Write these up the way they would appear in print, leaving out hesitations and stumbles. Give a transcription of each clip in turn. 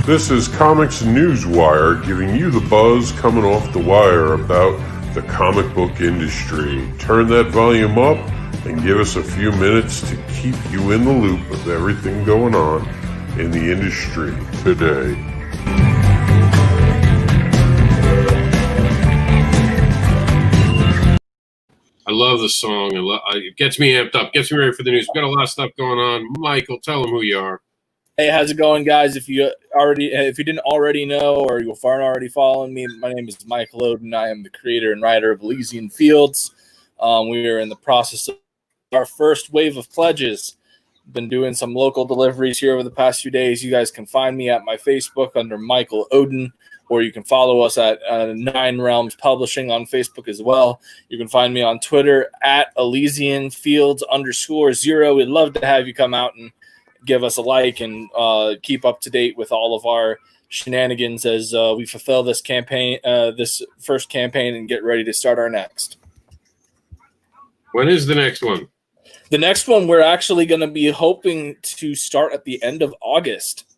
This is COMiX Newswire giving you the buzz coming off the wire about the comic book industry. Turn that volume up and give us a few minutes to keep you in the loop of everything going on in the industry today. I love the song. It gets me amped up, gets me ready for the news. We've got a lot of stuff going on. Michael, tell them who you are. Hey, how's it going, guys? If you didn't already know, or you aren't already following me, my name is Michael Oden. I am the creator and writer of Elysian Fields. We are in the process of our first wave of pledges. Been doing some local deliveries here over the past few days. You guys can find me at my Facebook under Michael Oden, or you can follow us at Nine Realms Publishing on Facebook as well. You can find me on Twitter at Elysian Fields _0. We'd love to have you come out and give us a like and keep up to date with all of our shenanigans as we fulfill this campaign, this first campaign, and get ready to start our next. When is the next one? The next one we're actually going to be hoping to start at the end of August.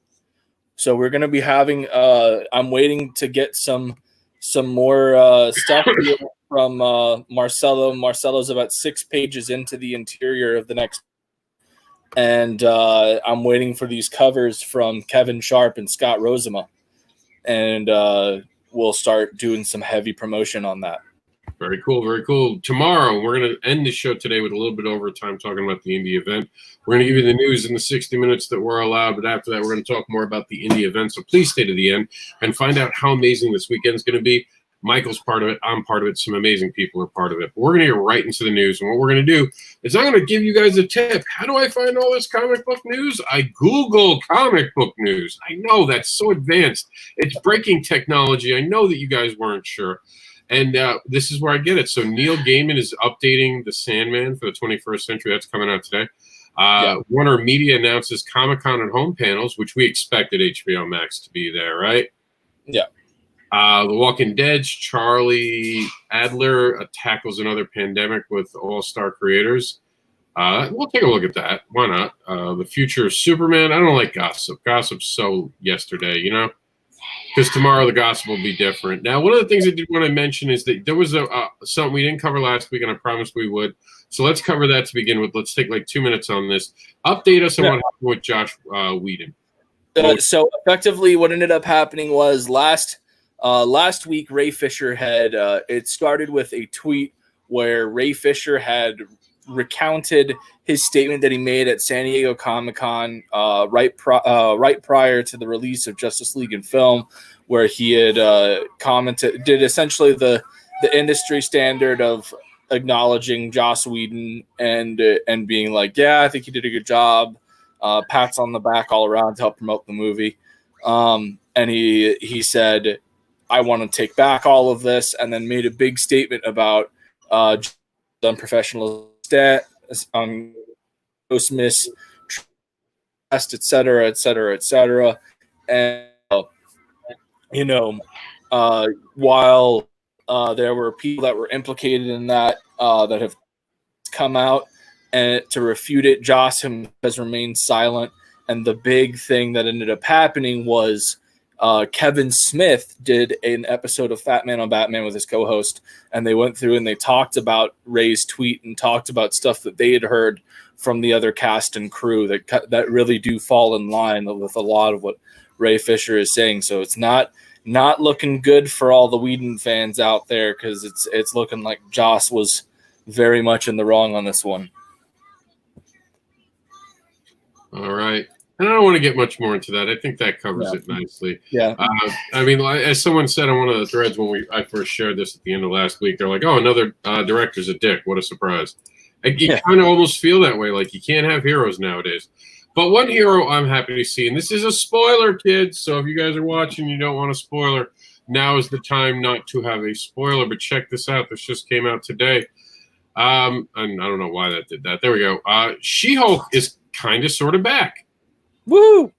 So we're going to be having. I'm waiting to get some more stuff from Marcelo. Marcelo's about 6 pages into the interior of the next. And I'm waiting for these covers from Kevin Sharp and Scott Rosema. And we'll start doing some heavy promotion on that. Very cool, very cool. Tomorrow, we're going to end the show today with a little bit overtime talking about the INDEEvent. We're going to give you the news in the 60 minutes that we're allowed, but after that, we're going to talk more about the INDEEvent. So please stay to the end and find out how amazing this weekend is going to be. Michael's part of it. I'm part of it. Some amazing people are part of it. But we're going to get right into the news. And what we're going to do is I'm going to give you guys a tip. How do I find all this comic book news? I Google comic book news. I know that's so advanced. It's breaking technology. I know that you guys weren't sure. And this is where I get it. So Neil Gaiman is updating The Sandman for the 21st century. That's coming out today. Warner Media announces Comic-Con at home panels, which we expected HBO Max to be there, right? Yeah. The Walking Dead's Charlie Adler tackles another pandemic with all-star creators. We'll take a look at that. Why not? The future of Superman. I don't like gossip. Gossip's so yesterday, you know? Because tomorrow the gospel will be different. Now, one of the things I did want to mention is that there was something we didn't cover last week, and I promised we would. So let's cover that to begin with. Let's take like 2 minutes on this. Update us on what happened with Josh Whedon. So effectively what ended up happening was last week, Ray Fisher had it started with a tweet where Ray Fisher had recounted his statement that he made at San Diego Comic-Con right prior to the release of Justice League in film, where he had did essentially the industry standard of acknowledging Joss Whedon and being like, yeah, I think he did a good job, pats on the back all around to help promote the movie, and he said, I want to take back all of this, and then made a big statement about unprofessional stat, mistrust, et cetera, et cetera, et cetera. And, while there were people that were implicated in that that have come out and to refute it, Joss has remained silent. And the big thing that ended up happening was Kevin Smith did an episode of Fat Man on Batman with his co-host, and they went through and they talked about Ray's tweet and talked about stuff that they had heard from the other cast and crew that really do fall in line with a lot of what Ray Fisher is saying. So it's not looking good for all the Whedon fans out there, because it's looking like Joss was very much in the wrong on this one. All right. And I don't want to get much more into that. I think that covers it nicely. Yeah. I mean, as someone said on one of the threads when I first shared this at the end of last week, they're like, oh, another director's a dick. What a surprise. You kind of almost feel that way. Like, you can't have heroes nowadays. But one hero I'm happy to see, and this is a spoiler, kids. So if you guys are watching, you don't want a spoiler, now is the time not to have a spoiler. But check this out. This just came out today. And I don't know why that did that. There we go. She-Hulk is kind of sort of back. Woo!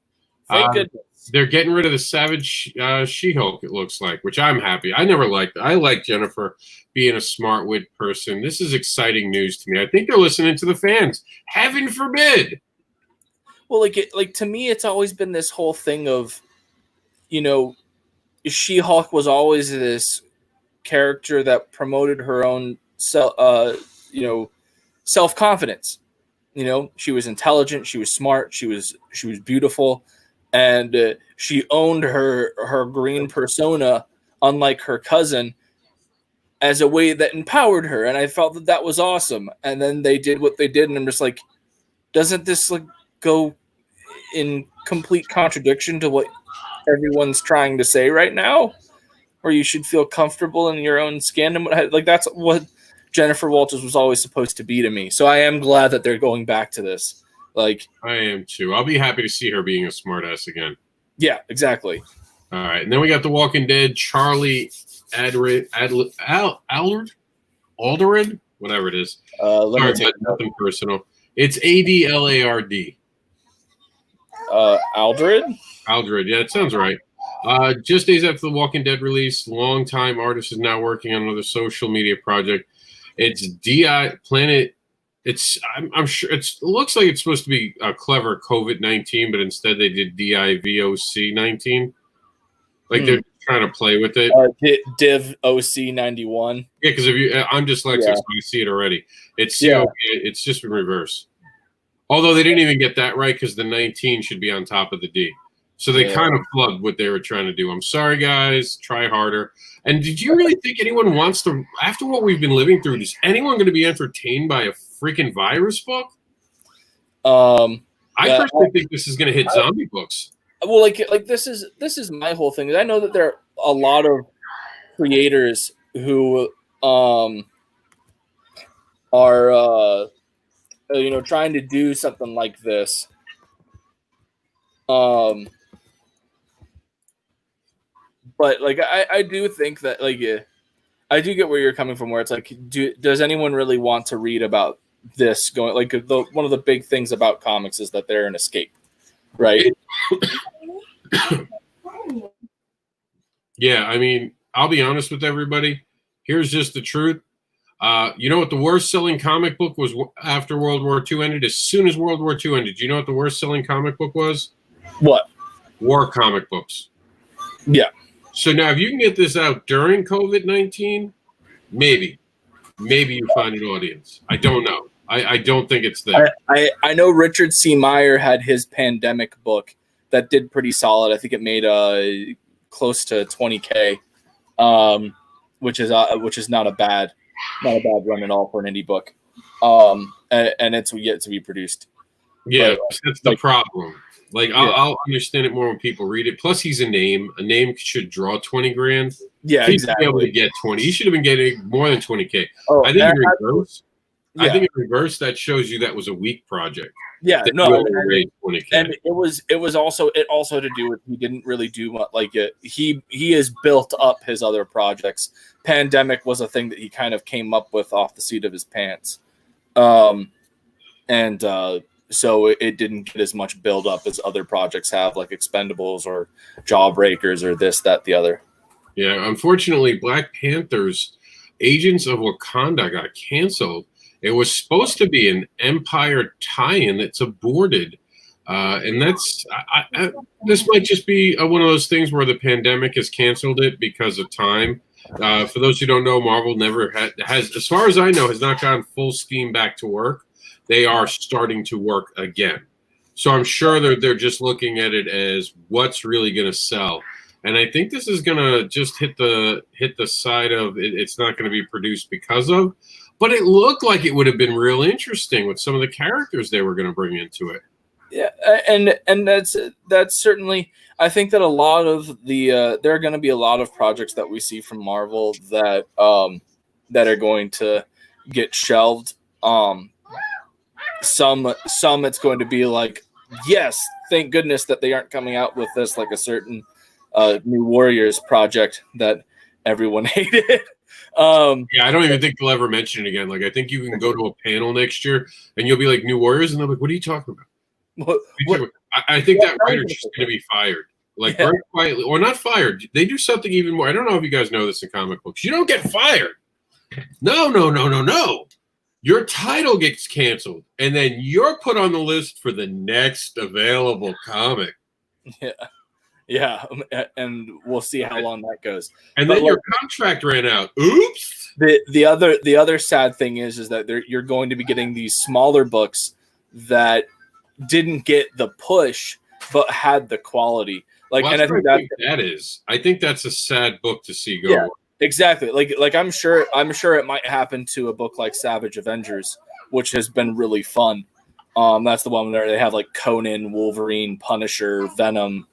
Thank goodness. They're getting rid of the Savage She-Hulk, it looks like, which I'm happy. I never liked it. I like Jennifer being a smart wit person. This is exciting news to me. I think they're listening to the fans. Heaven forbid. Well, like to me, it's always been this whole thing of you know, She-Hulk was always this character that promoted her own self-confidence. You know, she was intelligent, she was smart, she was beautiful, and she owned her green persona, unlike her cousin, as a way that empowered her. And I felt that that was awesome. And then they did what they did, and I'm just like, doesn't this like go in complete contradiction to what everyone's trying to say right now? Or you should feel comfortable in your own skin, and like that's what Jennifer Walters was always supposed to be to me. So I am glad that they're going back to this. Like, I am too. I'll be happy to see her being a smartass again. yeah, exactly. All right, and then we got The Walking Dead, Charlie Alderin, whatever it is. Sorry, but nothing personal. It's Adlard. Aldred? Aldred, yeah, it sounds right. Just days after The Walking Dead release, longtime artist is now working on another social media project. It's DI Planet. I'm sure it looks like it's supposed to be a clever COVID-19, but instead they did DIVOC-19. Like they're trying to play with it. Div OC 91. Yeah, because I'm dyslexic, so I see it already. It's it's just in reverse. Although they didn't even get that right because the 19 should be on top of the D. So they kind of flubbed what they were trying to do. I'm sorry, guys. Try harder. And did you really think anyone wants to, after what we've been living through, is anyone going to be entertained by a freaking virus book? I personally think this is going to hit zombie books. Well, like this is my whole thing. I know that there are a lot of creators who are trying to do something like this. But like I do think that I do get where you're coming from, where it's like, does anyone really want to read about this going, like, one of the big things about comics is that they're an escape, right? Yeah, I mean, I'll be honest with everybody. Here's just the truth. You know what the worst selling comic book was after World War II ended? As soon as World War II ended, do you know what the worst selling comic book was? What? War comic books. Yeah. So now if you can get this out during COVID-19, maybe you find an audience. I don't know. I don't think it's there. I know Richard C. Meyer had his pandemic book that did pretty solid. I think it made close to $20K, which is not a bad run at all for an indie book. And it's yet to be produced. Yeah, that's the problem. Like, I'll understand it more when people read it. Plus, he's a name. A name should draw 20 grand. Yeah, He'd exactly. be able to get 20. He should have been getting more than 20K. Oh, I think in reverse. Yeah. I think in reverse that shows you that was a weak project. Yeah, that no, and it also to do with he didn't really do much. Like he has built up his other projects. Pandemic was a thing that he kind of came up with off the seat of his pants, so it didn't get as much build up as other projects have, like Expendables or Jawbreakers or this, that, the other. Yeah, unfortunately, Black Panther's Agents of Wakanda got canceled. It was supposed to be an Empire tie-in that's aborted. And that's this might just be one of those things where the pandemic has canceled it because of time. For those who don't know, Marvel never has, as far as I know, has not gone full steam back to work. They are starting to work again. So I'm sure they're just looking at it as what's really going to sell. And I think this is going to just hit the side of it's not going to be produced because of. But it looked like it would have been real interesting with some of the characters they were going to bring into it. Yeah, and that's certainly. I think that a lot of the there are going to be a lot of projects that we see from Marvel that are going to get shelved. Some it's going to be like, yes, thank goodness that they aren't coming out with this, like a certain New Warriors project that everyone hated. Yeah, I don't even think they'll ever mention it again. Like, I think you can go to a panel next year and you'll be like, New Warriors, and they're like, what are you talking about? I think that writer's just going to be fired. Like, very quietly, or not fired. They do something even more. I don't know if you guys know this in comic books. You don't get fired. No. Your title gets canceled, and then you're put on the list for the next available comic. Yeah, and we'll see how long that goes. And But then your contract ran out. Oops. The other sad thing is that you're going to be getting these smaller books that didn't get the push but had the quality. Like, Well, and I think that is. I think that's a sad book to see go. Yeah, exactly. Like I'm sure it might happen to a book like Savage Avengers, which has been really fun. That's the one where they have like Conan, Wolverine, Punisher, Venom,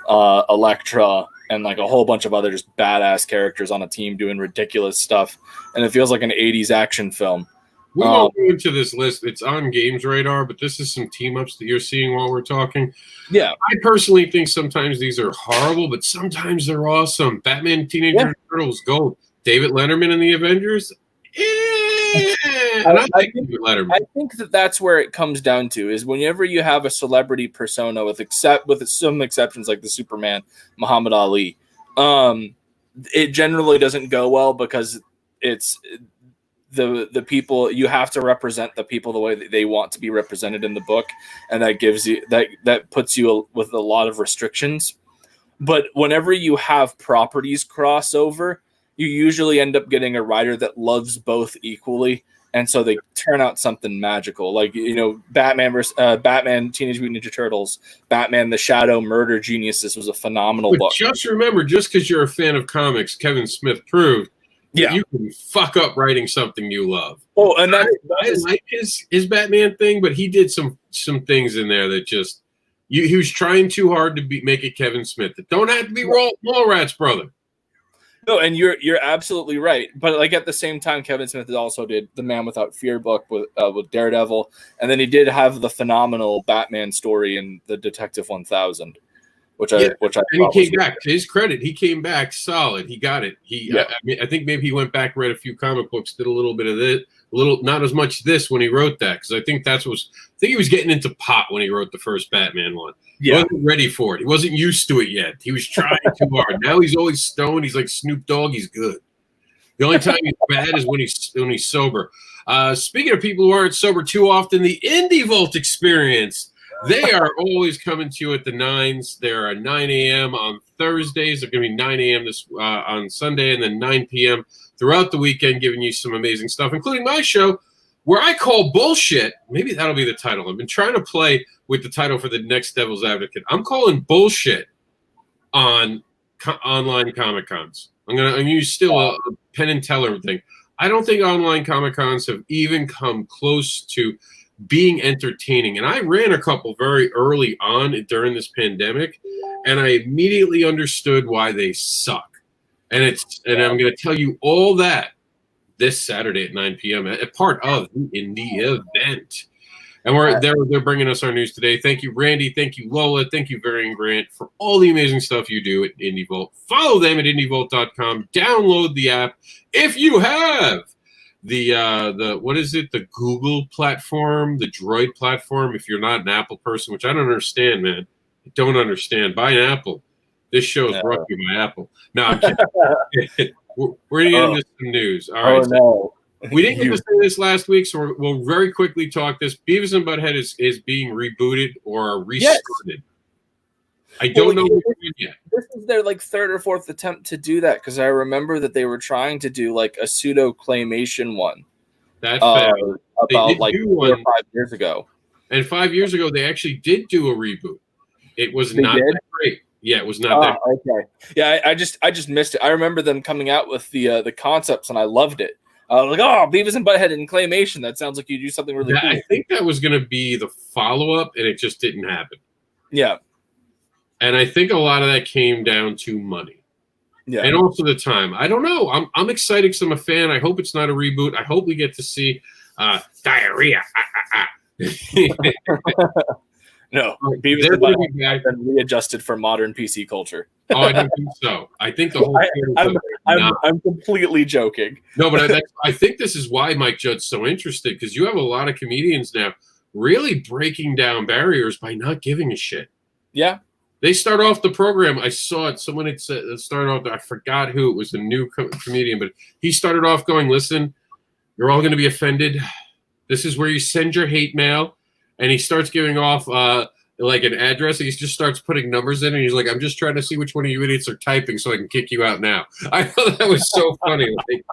Elektra, and like a whole bunch of other just badass characters on a team doing ridiculous stuff, and it feels like an 80s action film. We won't go into this list. It's on Games Radar, but this is some team ups that you're seeing while we're talking. Yeah, I personally think sometimes these are horrible, but sometimes they're awesome. Batman Teenage Mutant Turtles, gold. David Letterman in the Avengers. I think that's where it comes down to is whenever you have a celebrity persona with some exceptions like the Superman, Muhammad Ali, it generally doesn't go well because it's the people. You have to represent the people the way that they want to be represented in the book, and that gives you that puts you with a lot of restrictions. But whenever you have properties crossover, you usually end up getting a writer that loves both equally, and so they turn out something magical. Like, Batman Teenage Mutant Ninja Turtles, Batman the Shadow Murder Geniuses was a phenomenal book. Just remember, just because you're a fan of comics, Kevin Smith proved you can fuck up writing something you love. Oh, and I like his Batman thing, but he did some things in there that just he was trying too hard to make it Kevin Smith. It don't have to be Mallrats, brother. No, and you're absolutely right. But like at the same time, Kevin Smith also did the Man Without Fear book with Daredevil, and then he did have the phenomenal Batman story in the Detective 1000, which I and he came back. To his credit, he came back solid. He got it. I think maybe he went back, read a few comic books, did a little bit of this, not as much this when he wrote that, because I think he was getting into pot when he wrote the first Batman one. He wasn't ready for it. He wasn't used to it yet. He was trying too hard. Now he's always stoned. He's like Snoop Dogg. He's good. The only time he's bad is when he's sober. Speaking of people who aren't sober too often, the INDEEvent experience. They are always coming to you at the 9s. They're at 9 a.m. on Thursdays. They're going to be 9 a.m. on Sunday, and then 9 p.m. throughout the weekend, giving you some amazing stuff, including my show, where I call bullshit. Maybe that'll be the title. I've been trying to play with the title for the next Devil's Advocate. I'm calling bullshit on online Comic Cons. I'm gonna use still a Penn and Teller thing. I don't think online Comic Cons have even come close to being entertaining. And I ran a couple very early on during this pandemic, and I immediately understood why they suck. And I'm going to tell you all that this Saturday at 9 p.m. at part of the INDEEvent. And they're bringing us our news today. Thank you, Randy. Thank you, Lola. Thank you, Varian Grant, for all the amazing stuff you do at INDEEvent. Follow them at INDEEvent.com. Download the app if you have the what is it? The Google platform, the Droid platform. If you're not an Apple person, which I don't understand, man. I don't understand. Buy an Apple. This show is brought to you by Apple. No, I'm kidding. We're going to get into some news. All right. No. We didn't get to say this last week, so we'll very quickly talk this. Beavis and Butthead is being rebooted or restarted. Yes. I don't know yet. This is their third or fourth attempt to do that, because I remember that they were trying to do a pseudo claymation one. That's about 4 or 5 years ago. And 5 years ago, they actually did do a reboot. It was not that great. Yeah, it was not that great. Okay. Yeah, I just missed it. I remember them coming out with the concepts, and I loved it. I was like, oh, Beavis and Butthead in claymation. That sounds like you do something really cool. I think that was going to be the follow-up, and it just didn't happen. Yeah. And I think a lot of that came down to money. Yeah. And also the time. I don't know. I'm excited because I'm a fan. I hope it's not a reboot. I hope we get to see diarrhea. No. Beavis and Butthead have been readjusted for modern PC culture. Oh, I don't think so. I think the whole I'm completely joking. No, but I think this is why Mike Judd's so interested, because you have a lot of comedians now really breaking down barriers by not giving a shit. Yeah. They start off the program. I saw it. Someone had started off. I forgot who it was. A new comedian, but he started off going, "Listen, you're all going to be offended. This is where you send your hate mail." And he starts giving off like an address. He just starts putting numbers in, and he's like, "I'm just trying to see which one of you idiots are typing, so I can kick you out now." I thought that was so funny. Like,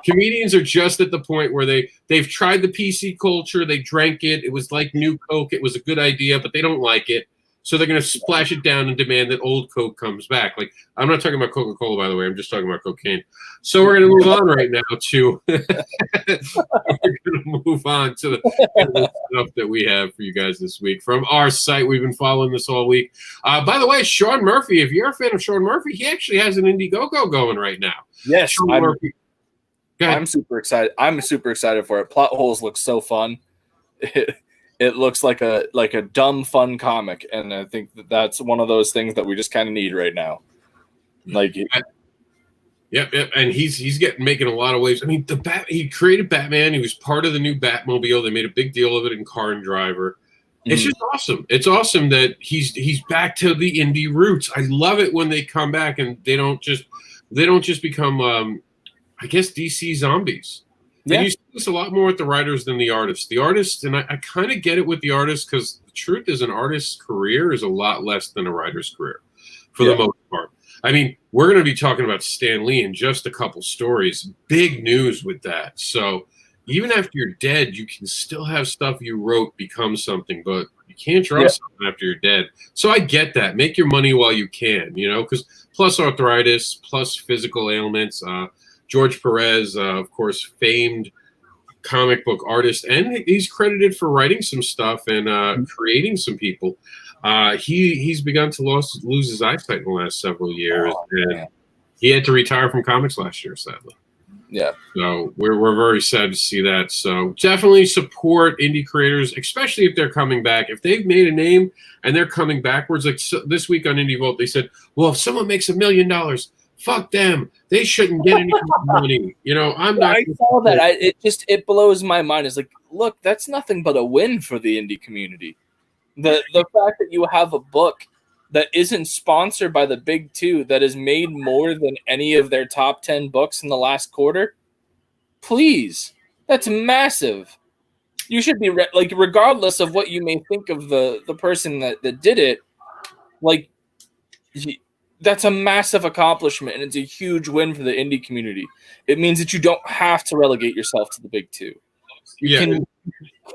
comedians are just at the point where they've tried the PC culture, they drank it, it was like new Coke, it was a good idea, but they don't like it, so they're going to splash it down and demand that old Coke comes back. Like, I'm not talking about Coca-Cola, by the way, I'm just talking about cocaine. So we're going to move on right now to we're going to move on to the stuff that we have for you guys this week from our site. We've been following this all week. By the way, Sean Murphy, if you're a fan of Sean Murphy, he actually has an Indiegogo going right now. Yes, Sean Murphy. I'm super excited. I'm super excited for it. Plot holes look so fun. It looks like a dumb fun comic, and I think that's one of those things that we just kind of need right now. Like, yep, and he's making a lot of waves. I mean, he created Batman. He was part of the new Batmobile. They made a big deal of it in Car and Driver. It's just awesome. It's awesome that he's back to the indie roots. I love it when they come back and they don't just become I guess DC zombies. Yeah. And you see this a lot more with the writers than the artists. The artists, and I kind of get it with the artists, because the truth is an artist's career is a lot less than a writer's career for the most part. I mean, we're going to be talking about Stan Lee in just a couple stories. Big news with that. So even after you're dead, you can still have stuff you wrote become something, but you can't draw something after you're dead. So I get that. Make your money while you can, because plus arthritis, plus physical ailments, George Perez, of course, famed comic book artist, and he's credited for writing some stuff and creating some people. He's begun to lose his eyesight in the last several years, and he had to retire from comics last year, sadly. Yeah. So we're very sad to see that. So definitely support indie creators, especially if they're coming back. If they've made a name and they're coming backwards, like this week on IndieVolt, they said, well, if someone makes $1 million, fuck them. They shouldn't get any money. I'm not. I saw that. It blows my mind. It's like, look, that's nothing but a win for the indie community. The fact that you have a book that isn't sponsored by the big two, that has made more than any of their top 10 books in the last quarter, please, that's massive. You should be regardless of what you may think of the person that did it, that's a massive accomplishment, and it's a huge win for the indie community. It means that you don't have to relegate yourself to the big two. You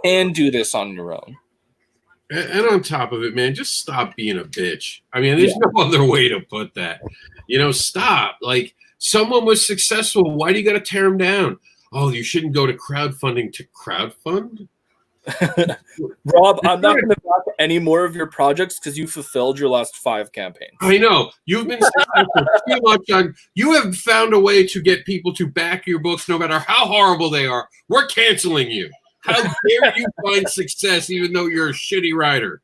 can do this on your own. And on top of it, man, just stop being a bitch. I mean, there's no other way to put that. Stop. Like, someone was successful. Why do you got to tear them down? Oh, you shouldn't go to crowdfunding to crowdfund? Rob, I'm not going to back any more of your projects because you fulfilled your last 5 campaigns. I know. You've been successful too much on. You have found a way to get people to back your books no matter how horrible they are. We're canceling you. How dare you find success even though you're a shitty writer?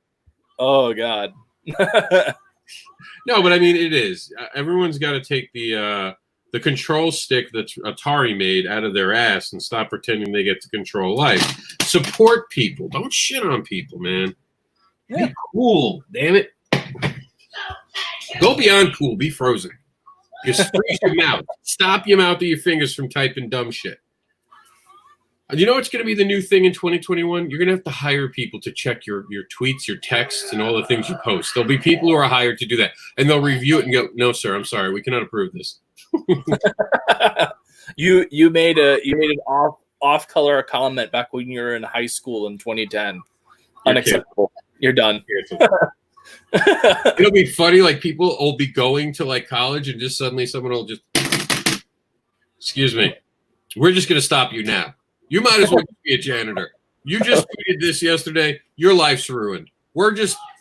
Oh, God. No, but I mean, it is. Everyone's got to take the control stick that Atari made out of their ass and stop pretending they get to control life. Support people. Don't shit on people, man. Yeah. Be cool, damn it. Go beyond cool. Be frozen. Just freeze your mouth. Stop your mouth or your fingers from typing dumb shit. You know what's going to be the new thing in 2021? You're going to have to hire people to check your tweets, your texts, and all the things you post. There'll be people who are hired to do that, and they'll review it and go, "No, sir, I'm sorry, we cannot approve this." You made an off color comment back when you were in high school in 2010. Unacceptable. You're done. It'll be funny. Like, people will be going to college, and just suddenly someone will just, "Excuse me, we're just going to stop you now. You might as well be a janitor. You just tweeted this yesterday. Your life's ruined. We're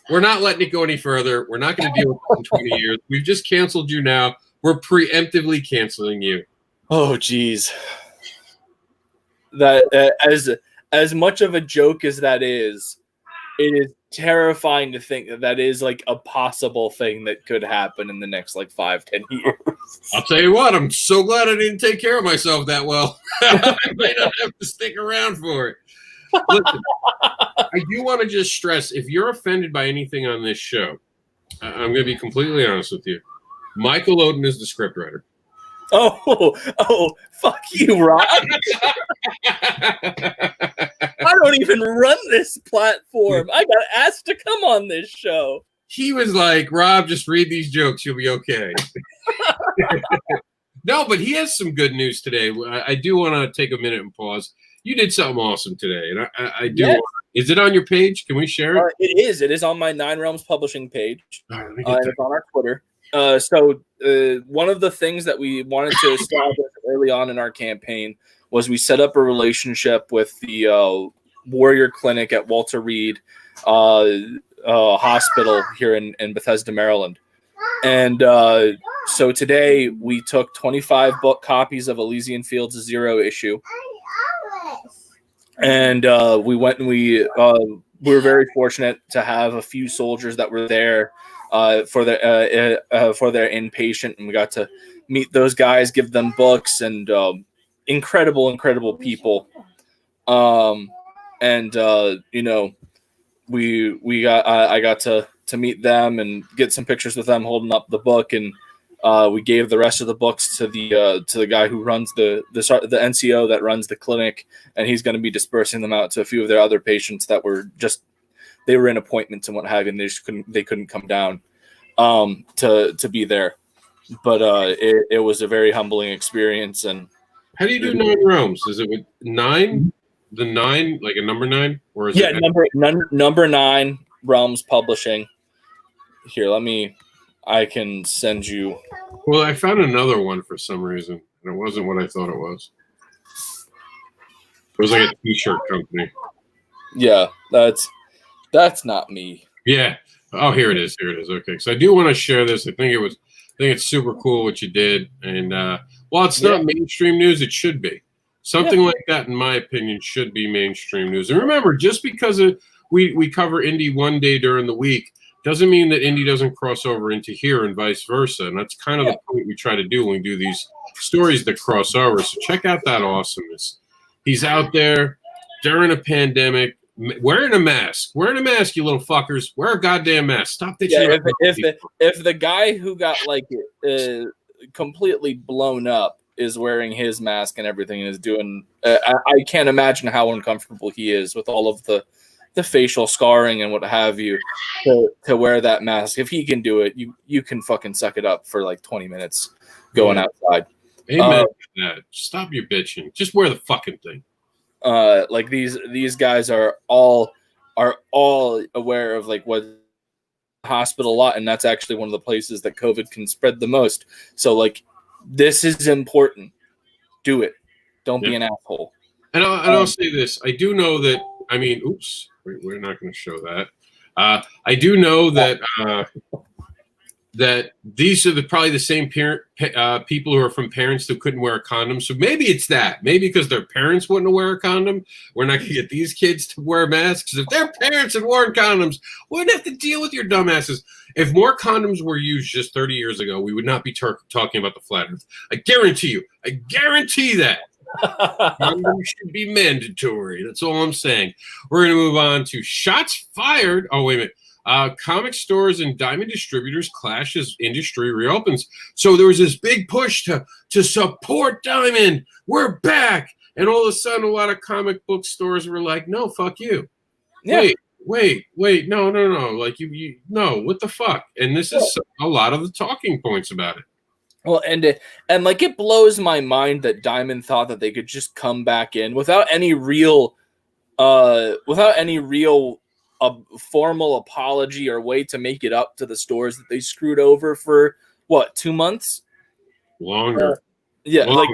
not letting it go any further. We're not going to deal with it in 20 years. We've just canceled you now. We're preemptively canceling you." Oh, geez. That as much of a joke as that is, it is terrifying to think that is a possible thing that could happen in the next 5-10 years. I'll tell you what, I'm so glad I didn't take care of myself that well. I might not have to stick around for it. Listen, I do want to just stress, if you're offended by anything on this show, I'm going to be completely honest with you. Michael Oden is the scriptwriter. Oh, fuck you, Rob. I don't even run this platform. I got asked to come on this show. He was like, Rob, just read these jokes. You'll be okay. No, but he has some good news today. I do want to take a minute and pause. You did something awesome today. And I do. Yes. Is it on your page? Can we share it? It is. It is on my Nine Realms publishing page. All right, let me And get it's on our Twitter. One of the things that we wanted to establish early on in our campaign was we set up a relationship with the Warrior Clinic at Walter Reed Hospital here in Bethesda, Maryland. And so today we took 25 book copies of Elysian Fields' Zero issue. And we went and we were very fortunate to have a few soldiers that were there for their inpatient, and we got to meet those guys, give them books, and incredible people. I got to meet them and get some pictures with them holding up the book, and we gave the rest of the books to the guy who runs the NCO that runs the clinic, and he's going to be dispersing them out to a few of their other patients that were they were in appointments and what have you, and they couldn't come down to be there. But it was a very humbling experience. And how do you do 9 realms? Is it with 9? The 9, like a number 9, or is it number 9 Realms Publishing? Here, I can send you. Well, I found another one for some reason, and it wasn't what I thought it was. It was like a T-shirt company. Yeah, that's not me. Yeah. Oh, here it is. Okay. So I do want to share this. I think it's super cool what you did, and while it's not mainstream news, it should be. Something like that, in my opinion, should be mainstream news. And remember, just because we cover indie one day during the week doesn't mean that indie doesn't cross over into here and vice versa. And that's kind of the point we try to do when we do these stories that cross over. So check out that awesomeness. He's out there during a pandemic, wearing a mask. Wearing a mask, you little fuckers. Wear a goddamn mask. Stop bitching. If the guy who got completely blown up is wearing his mask and everything and is doing, I can't imagine how uncomfortable he is with all of the facial scarring and what have you to wear that mask. If he can do it, you can fucking suck it up for like 20 minutes going outside. Amen to that. Stop your bitching. Just wear the fucking thing. Like these guys are all aware of like what hospital a lot, and that's actually one of the places that COVID can spread the most. So like, this is important. Do it. Don't be an asshole. And I'll say this. I do know that. I mean, oops. We're not going to show that. I do know that that these are probably the same people who are from parents who couldn't wear a condom. So maybe it's that. Maybe because their parents wouldn't wear a condom, we're not going to get these kids to wear masks. If their parents had worn condoms, we wouldn't have to deal with your dumbasses. If more condoms were used just 30 years ago, we would not be talking about the flat earth. I guarantee you. I guarantee that. Condoms should be mandatory. That's all I'm saying. We're going to move on to shots fired. Oh, wait a minute. Comic stores and diamond distributors clash as industry reopens. So there was this big push to support Diamond. We're back. And all of a sudden, a lot of comic book stores were like, no, fuck you. Yeah. Wait, no. Like, you no, what the fuck? And this is a lot of the talking points about it. Well, and like, it blows my mind that Diamond thought that they could just come back in without any real formal apology or way to make it up to the stores that they screwed over for 2 months? Longer. Like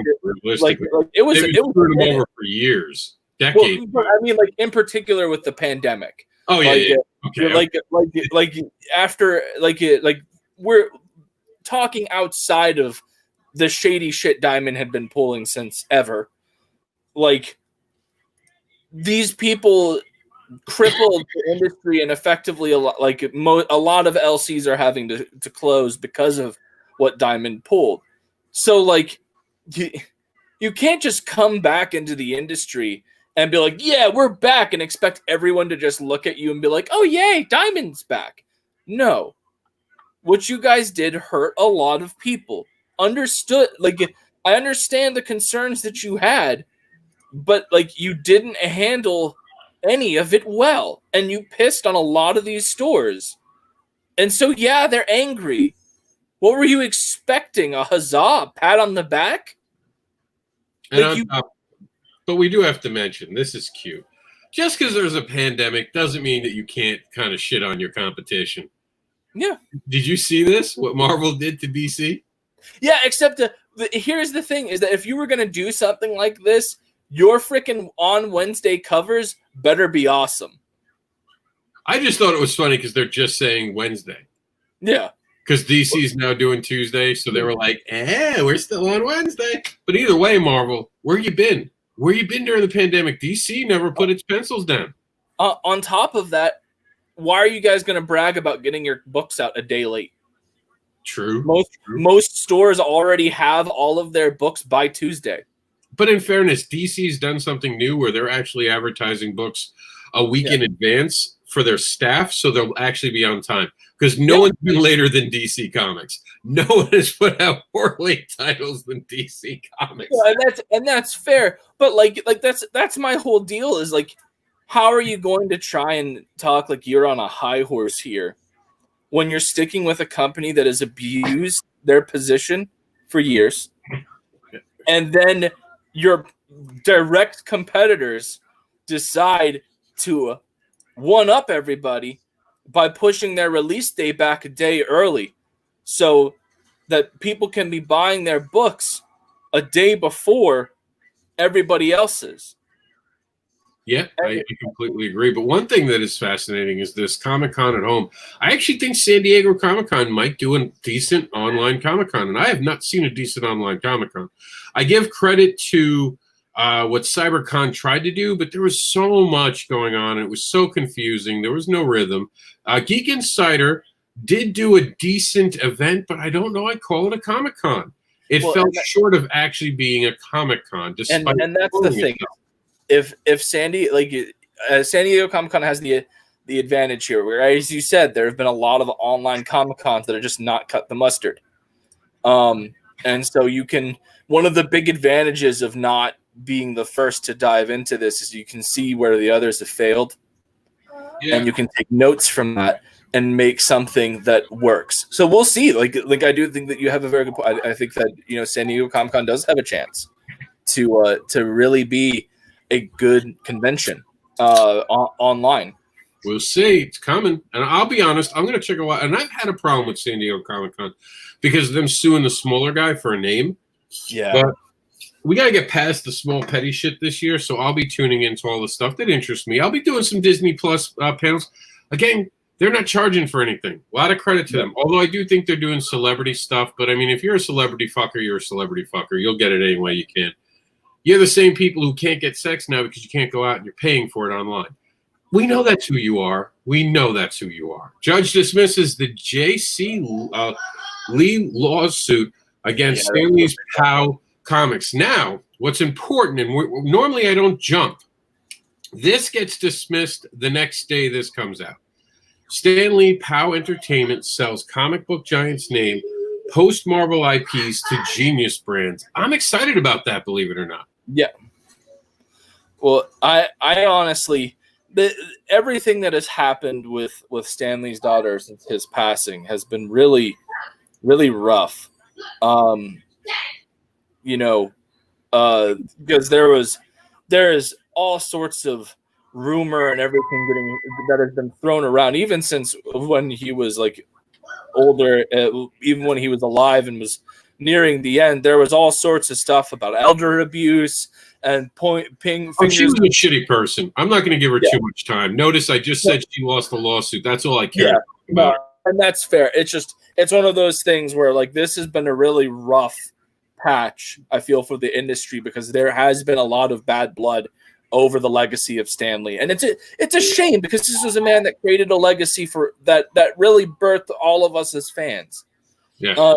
it was screwed them over for years, decades. Well, I mean, like, in particular with the pandemic. Oh yeah, okay. After we're talking outside of the shady shit Diamond had been pulling since ever. Like, these people crippled the industry, and effectively a lot of LCs are having to close because of what Diamond pulled. So like, you can't just come back into the industry and be like, yeah, we're back, and expect everyone to just look at you and be like, oh yay, Diamond's back. No. What you guys did hurt a lot of people. Understood, like, I understand the concerns that you had, but like you didn't handle any of it well, and you pissed on a lot of these stores. And so yeah, they're angry. What were you expecting? A huzzah, pat on the back? And Like on top, but we do have to mention, this is cute. Just because there's a pandemic doesn't mean that you can't kind of shit on your competition. Yeah. Did you see this? What Marvel did to DC? Yeah, except here's the thing, is that if you were going to do something like this, your freaking on Wednesday covers better be awesome. I just thought it was funny because they're just saying Wednesday. Yeah. Because DC's now doing Tuesday, so they were like, we're still on Wednesday. But either way, Marvel, where you been? Where you been during the pandemic? DC never put its pencils down. On top of that, why are you guys going to brag about getting your books out a day late? True. Most stores already have all of their books by Tuesday. But in fairness, DC's done something new where they're actually advertising books a week in advance for their staff, so they'll actually be on time. Because no one's been later than DC Comics. No one has put out more late titles than DC Comics. Yeah, and that's fair. But like that's my whole deal is like, how are you going to try and talk like you're on a high horse here when you're sticking with a company that has abused their position for years, and then your direct competitors decide to one-up everybody by pushing their release date back a day early so that people can be buying their books a day before everybody else's. Yeah, I completely agree. But one thing that is fascinating is this Comic-Con at home. I actually think San Diego Comic-Con might do a decent online Comic-Con, and I have not seen a decent online Comic-Con. I give credit to what CyberCon tried to do, but there was so much going on. It was so confusing. There was no rhythm. Geek Insider did do a decent event, but I don't know I'd call it a Comic-Con. It fell short of actually being a Comic-Con. And that's the thing. If San Diego Comic-Con has the advantage here, where, as you said, there have been a lot of online Comic-Cons that are just not cut the mustard. And so you can, one of the big advantages of not being the first to dive into this is you can see where the others have failed, and you can take notes from that and make something that works. So we'll see. Like I do think that you have a very good point. I think that San Diego Comic-Con does have a chance to really be a good convention online. We'll see. It's coming. And I'll be honest, I'm going to check a lot. And I've had a problem with San Diego Comic-Con because of them suing the smaller guy for a name. Yeah. But we got to get past the small petty shit this year. So I'll be tuning into all the stuff that interests me. I'll be doing some Disney Plus panels. Again, they're not charging for anything. A lot of credit to them. Although I do think they're doing celebrity stuff. But I mean, if you're a celebrity fucker, you're a celebrity fucker. You'll get it any way you can. You're the same people who can't get sex now because you can't go out and you're paying for it online. We know that's who you are. We know that's who you are. Judge dismisses the J.C. Lee lawsuit against Stanley's POW Comics. Now, what's important, and normally I don't jump. This gets dismissed the next day this comes out. Stanley POW Entertainment sells comic book giant's name, post-Marvel IPs to Genius Brands. I'm excited about that, believe it or not. Yeah. Well, I honestly, everything that has happened with Stanley's daughter since his passing has been really, really rough. Because there is all sorts of rumor and everything that has been thrown around, even since when he was like older, even when he was alive and was nearing the end. There was all sorts of stuff about elder abuse and fingers. She was a shitty person. I'm not going to give her too much time. Notice I just said she lost the lawsuit. That's all I care about. And that's fair. It's one of those things where like this has been a really rough patch, I feel, for the industry, because there has been a lot of bad blood over the legacy of Stanley. And it's a shame, because this was a man that created a legacy for that really birthed all of us as fans. Yeah.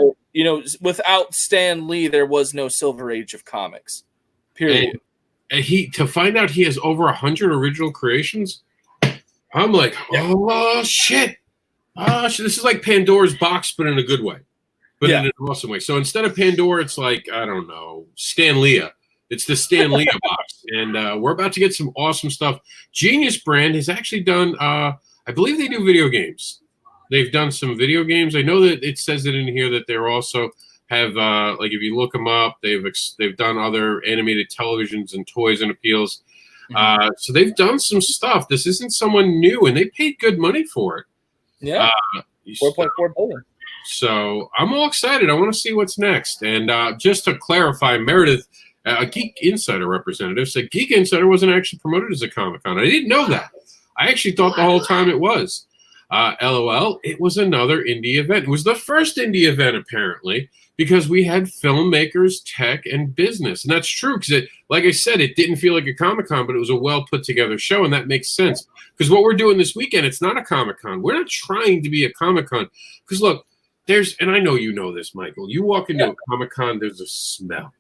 Without Stan Lee, there was no Silver Age of comics. Period. And to find out he has over 100 original creations, I'm like, oh shit. This is like Pandora's box, but in a good way. but in an awesome way. So instead of Pandora, it's like, I don't know, Stan Lee. It's the Stan Lee box. And we're about to get some awesome stuff. Genius Brand has actually done, I believe they do video games. They've done some video games. I know that it says it in here that they're also have, like if you look them up, they've done other animated televisions and toys and appeals. So they've done some stuff. This isn't someone new, and they paid good money for it. Yeah, 4.4 billion. So I'm all excited. I want to see what's next. And just to clarify, Meredith, a Geek Insider representative, said Geek Insider wasn't actually promoted as a Comic-Con. I didn't know that. I actually thought the whole time it was. LOL, it was another indie event. It was the first indie event, apparently, because we had filmmakers, tech, and business. And that's true because, like I said, it didn't feel like a Comic-Con, but it was a well-put-together show, and that makes sense. Because what we're doing this weekend, it's not a Comic-Con. We're not trying to be a Comic-Con. Because, look, and I know you know this, Michael. You walk into a Comic-Con, there's a smell.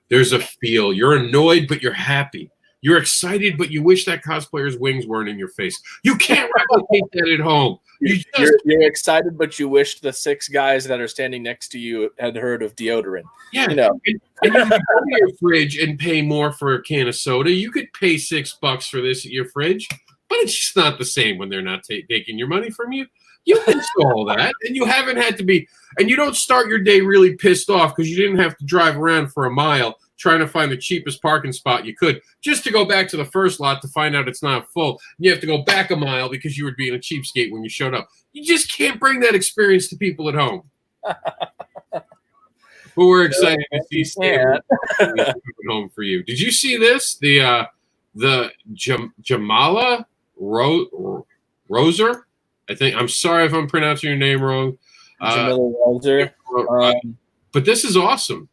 There's a feel. You're annoyed, but you're happy. You're excited, but you wish that cosplayer's wings weren't in your face. You can't replicate that at home. You're excited, but you wish the 6 guys that are standing next to you had heard of deodorant. Yeah, you know. And you can go to your fridge and pay more for a can of soda. You could pay $6 for this at your fridge, but it's just not the same when they're not taking your money from you. You install that, and you haven't had to be, and you don't start your day really pissed off because you didn't have to drive around for a mile trying to find the cheapest parking spot you could just to go back to the first lot to find out it's not full. You have to go back a mile because you were being a cheapskate when you showed up. You just can't bring that experience to people at home. But we're excited to see Stan coming home for you. Did you see this? The Jamala Roser? I think, I'm sorry if I'm pronouncing your name wrong. Jamala Rose. But this is awesome.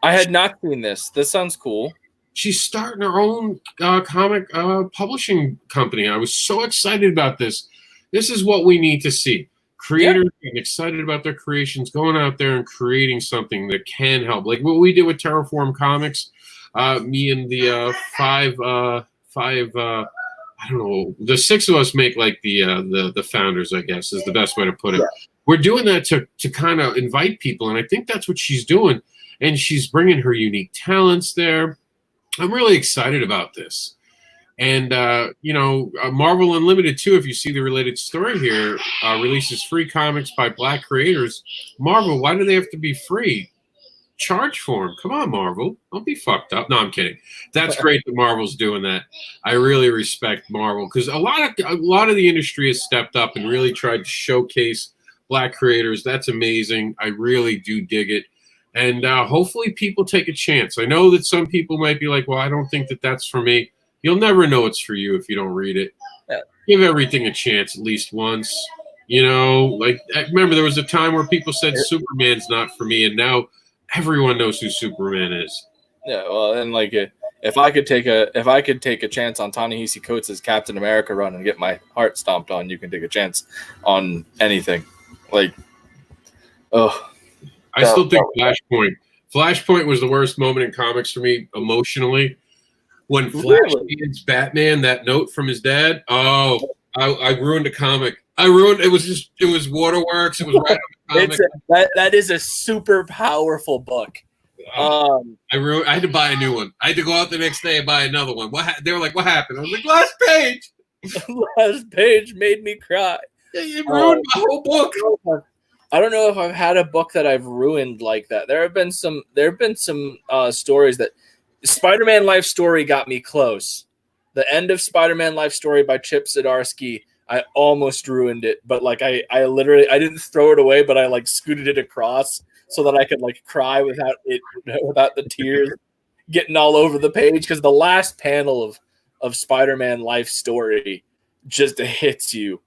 I had not seen this. This sounds cool. She's starting her own comic publishing company. I was so excited about this. This is what we need to see. Creators being excited about their creations, going out there and creating something that can help. Like what we did with Terraform Comics. Me and the five I don't know, the 6 of us make like the founders, I guess, is the best way to put it. Yeah. We're doing that to kind of invite people, and I think that's what she's doing. And she's bringing her unique talents there. I'm really excited about this. And, Marvel Unlimited, too, if you see the related story here, releases free comics by Black creators. Marvel, why do they have to be free? Charge for them. Come on, Marvel. Don't be fucked up. No, I'm kidding. That's great that Marvel's doing that. I really respect Marvel because a lot of the industry has stepped up and really tried to showcase Black creators. That's amazing. I really do dig it. And hopefully people take a chance. I know that some people might be like, well, I don't think that that's for me. You'll never know it's for you if you don't read it. Yeah. Give everything a chance at least once. Like I remember there was a time where people said Superman's not for me, and now everyone knows who Superman is. Yeah, well, and like if I could take a chance on Ta-Nehisi Coates' Captain America run and get my heart stomped on, you can take a chance on anything. Like, I still think Flashpoint. Flashpoint was the worst moment in comics for me emotionally. When Flash hands Batman that note from his dad, I ruined a comic. I ruined it. It was Waterworks. It was right on the comic. That is a super powerful book. I had to buy a new one. I had to go out the next day and buy another one. They were like, "What happened?" I was like, "Last page." Last page made me cry. Yeah, you ruined my whole book. I don't know if I've had a book that I've ruined like that. There have been some stories that Spider-Man Life Story got me close. The end of Spider-Man Life Story by Chip Zdarsky, I almost ruined it, but like I didn't throw it away, but I like scooted it across so that I could like cry without the tears getting all over the page, because the last panel of Spider-Man Life Story just hits you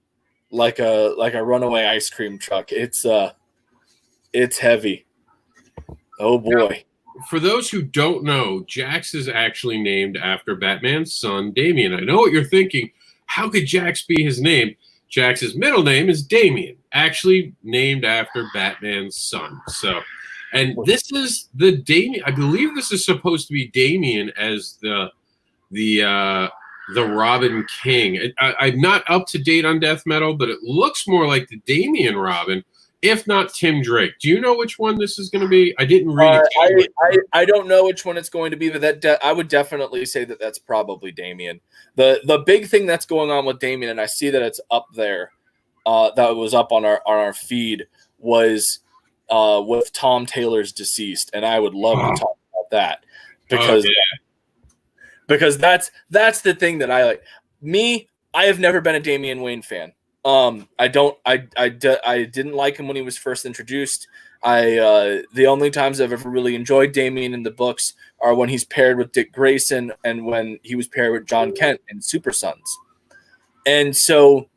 like a runaway ice cream truck. It's heavy. Oh boy. Now, for those who don't know, Jax is actually named after Batman's son, Damian. I know what you're thinking. How could Jax be his name? Jax's middle name is Damian, actually named after Batman's son. So, and this is the Damian. I believe this is supposed to be Damian as the Robin King. I'm not up to date on Death Metal, but it looks more like the Damian Robin. if not Tim Drake. Do you know which one this is going to be? I didn't read it. I don't know which one it's going to be, but I would definitely say that that's probably Damien. The big thing that's going on with Damien, and I see that it's up there, that was up on our feed, was with Tom Taylor's deceased, and I would love to talk about that because that's the thing that I like. I have never been a Damian Wayne fan. I didn't like him when he was first introduced. The only times I've ever really enjoyed Damien in the books are when he's paired with Dick Grayson and when he was paired with John Kent in Super Sons. And so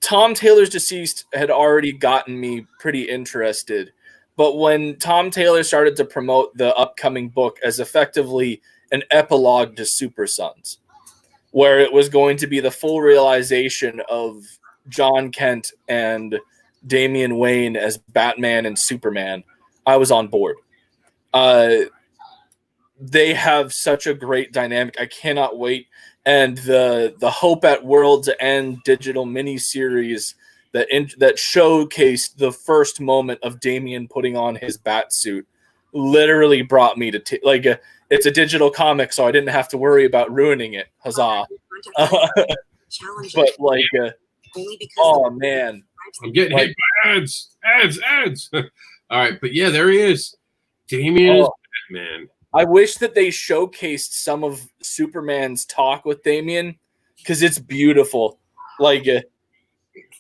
Tom Taylor's deceased had already gotten me pretty interested. But when Tom Taylor started to promote the upcoming book as effectively an epilogue to Super Sons, where it was going to be the full realization of John Kent and Damian Wayne as Batman and Superman, I was on board. They have such a great dynamic. I cannot wait. And the Hope at World's End digital miniseries that showcased the first moment of Damian putting on his bat suit literally brought me to it's a digital comic, so I didn't have to worry about ruining it. Huzzah! But oh man, I'm getting hit by ads. All right, but yeah, there he is. Damian is Batman. I wish that they showcased some of Superman's talk with Damian because it's beautiful.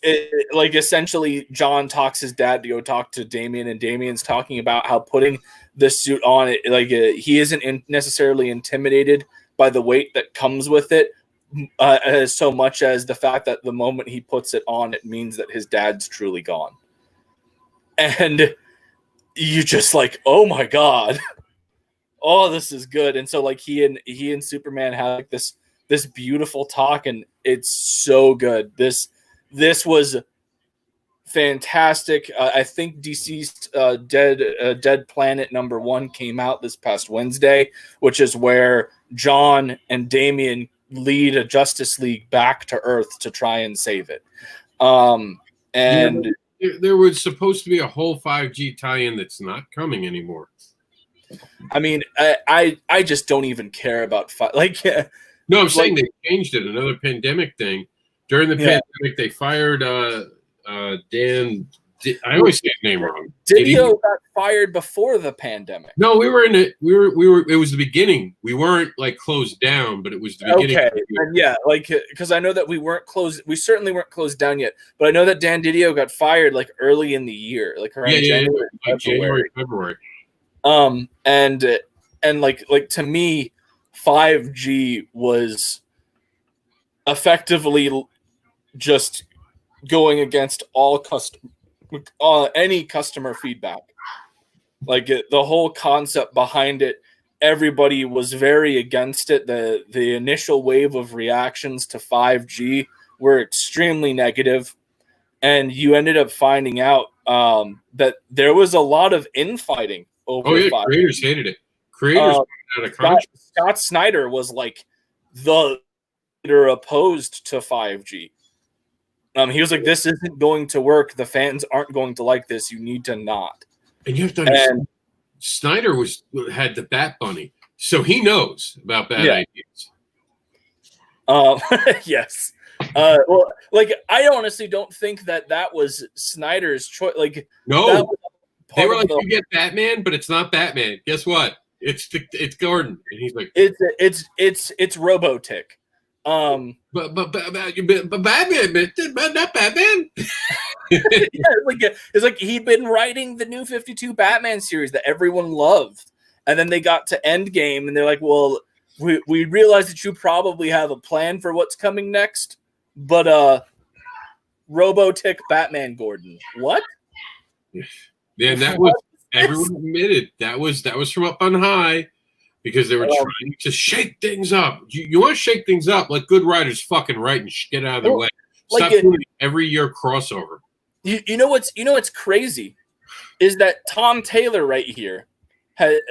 Essentially, John talks his dad to go talk to Damian, and Damian's talking about how putting the suit on it, he isn't necessarily intimidated by the weight that comes with it, so much as the fact that the moment he puts it on, it means that his dad's truly gone. And you just oh my god, oh, this is good. And so he and Superman have this beautiful talk, and it's so good. This was fantastic. I think DC's Dead Planet #1 came out this past Wednesday, which is where John and Damian lead a Justice League back to Earth to try and save it. And there was supposed to be a whole 5G tie-in that's not coming anymore. I mean, I just don't even care about No, I'm saying they changed it. Another pandemic thing. During the pandemic, they fired Dan. I always say his name wrong. Didio got fired before the pandemic. No, we were in it. We were. It was the beginning. We weren't closed down, but it was the beginning. Okay, and yeah, because I know that we weren't closed. We certainly weren't closed down yet. But I know that Dan Didio got fired early in the year, around January, February. And to me, 5G was effectively just going against any customer feedback. The whole concept behind it, everybody was very against it. The initial wave of reactions to 5G were extremely negative, and you ended up finding out that there was a lot of infighting over 5G. Creators hated it. Creators out of contract. Scott Snyder was the leader opposed to 5G. He was this isn't going to work. The fans aren't going to like this. You need to not. And you have to understand, Snyder had the Bat Bunny, so he knows about bad ideas. Yes. Well, I honestly don't think that was Snyder's choice. No, they were you get Batman, but it's not Batman. Guess what? It's Gordon, and he's it's Robotick. But Batman, but not Batman. It's he'd been writing the New 52 Batman series that everyone loved, and then they got to Endgame, and they're well, we realized that you probably have a plan for what's coming next, but Robotick Batman Gordon, what? Yeah, that was everyone admitted that was from up on high. Because they were trying to shake things up. You want to shake things up, let good writers fucking write and get out of their way. Stop doing every year crossover. You know what's crazy is that Tom Taylor right here,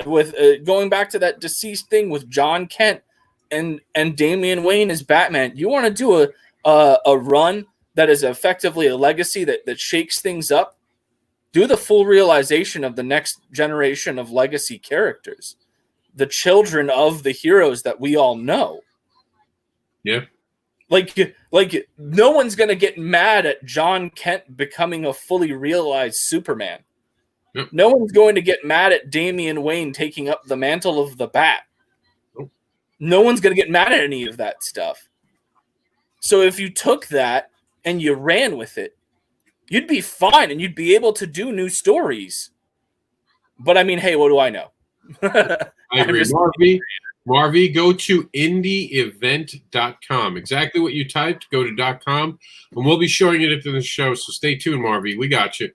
with going back to that deceased thing with John Kent and Damian Wayne as Batman. You want to do a run that is effectively a legacy that shakes things up. Do the full realization of the next generation of legacy characters, the children of the heroes that we all know. Yeah. Like no one's going to get mad at John Kent becoming a fully realized Superman. Yep. No one's going to get mad at Damian Wayne taking up the mantle of the Bat. Nope. No one's going to get mad at any of that stuff. So if you took that and you ran with it, you'd be fine and you'd be able to do new stories. But I mean, hey, what do I know? I agree. Marvy, go to INDEEvent.com. Exactly what you typed, go to .com, and we'll be showing it at the show, so stay tuned, Marvy. We got you.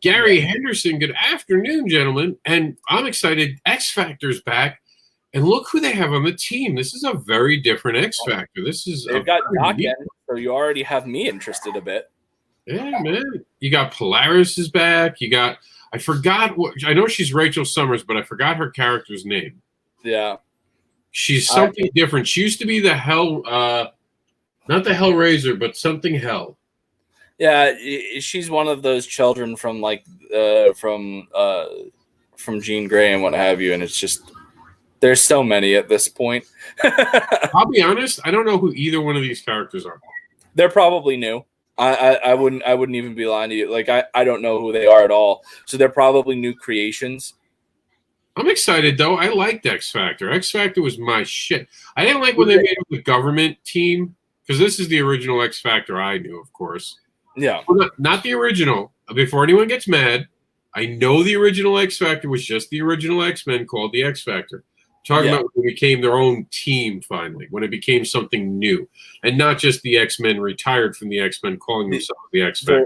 Gary Henderson, good afternoon, gentlemen. And I'm excited. XFactor's back. And look who they have on the team. This is a very different XFactor. They've got Doc in, so you already have me interested a bit. Yeah, man. You got Polaris is back. You got, I know she's Rachel Summers, but I forgot her character's name. Yeah. She's something different. She used to be the Hell, not the Hellraiser, but something Hell. Yeah, she's one of those children from from Jean Grey and what have you, and it's just there's so many at this point. I'll be honest, I don't know who either one of these characters are. They're probably new. I wouldn't even be lying to you. Like I don't know who they are at all. So they're probably new creations. I'm excited though. I liked XFactor. XFactor was my shit. I didn't like when they made it the government team, because this is the original XFactor I knew, of course. Yeah. Well, not the original. Before anyone gets mad, I know the original XFactor was just the original X-Men called the XFactor. Talking about when it became their own team finally, when it became something new, and not just the X-Men retired from the X-Men calling themselves the XFactor.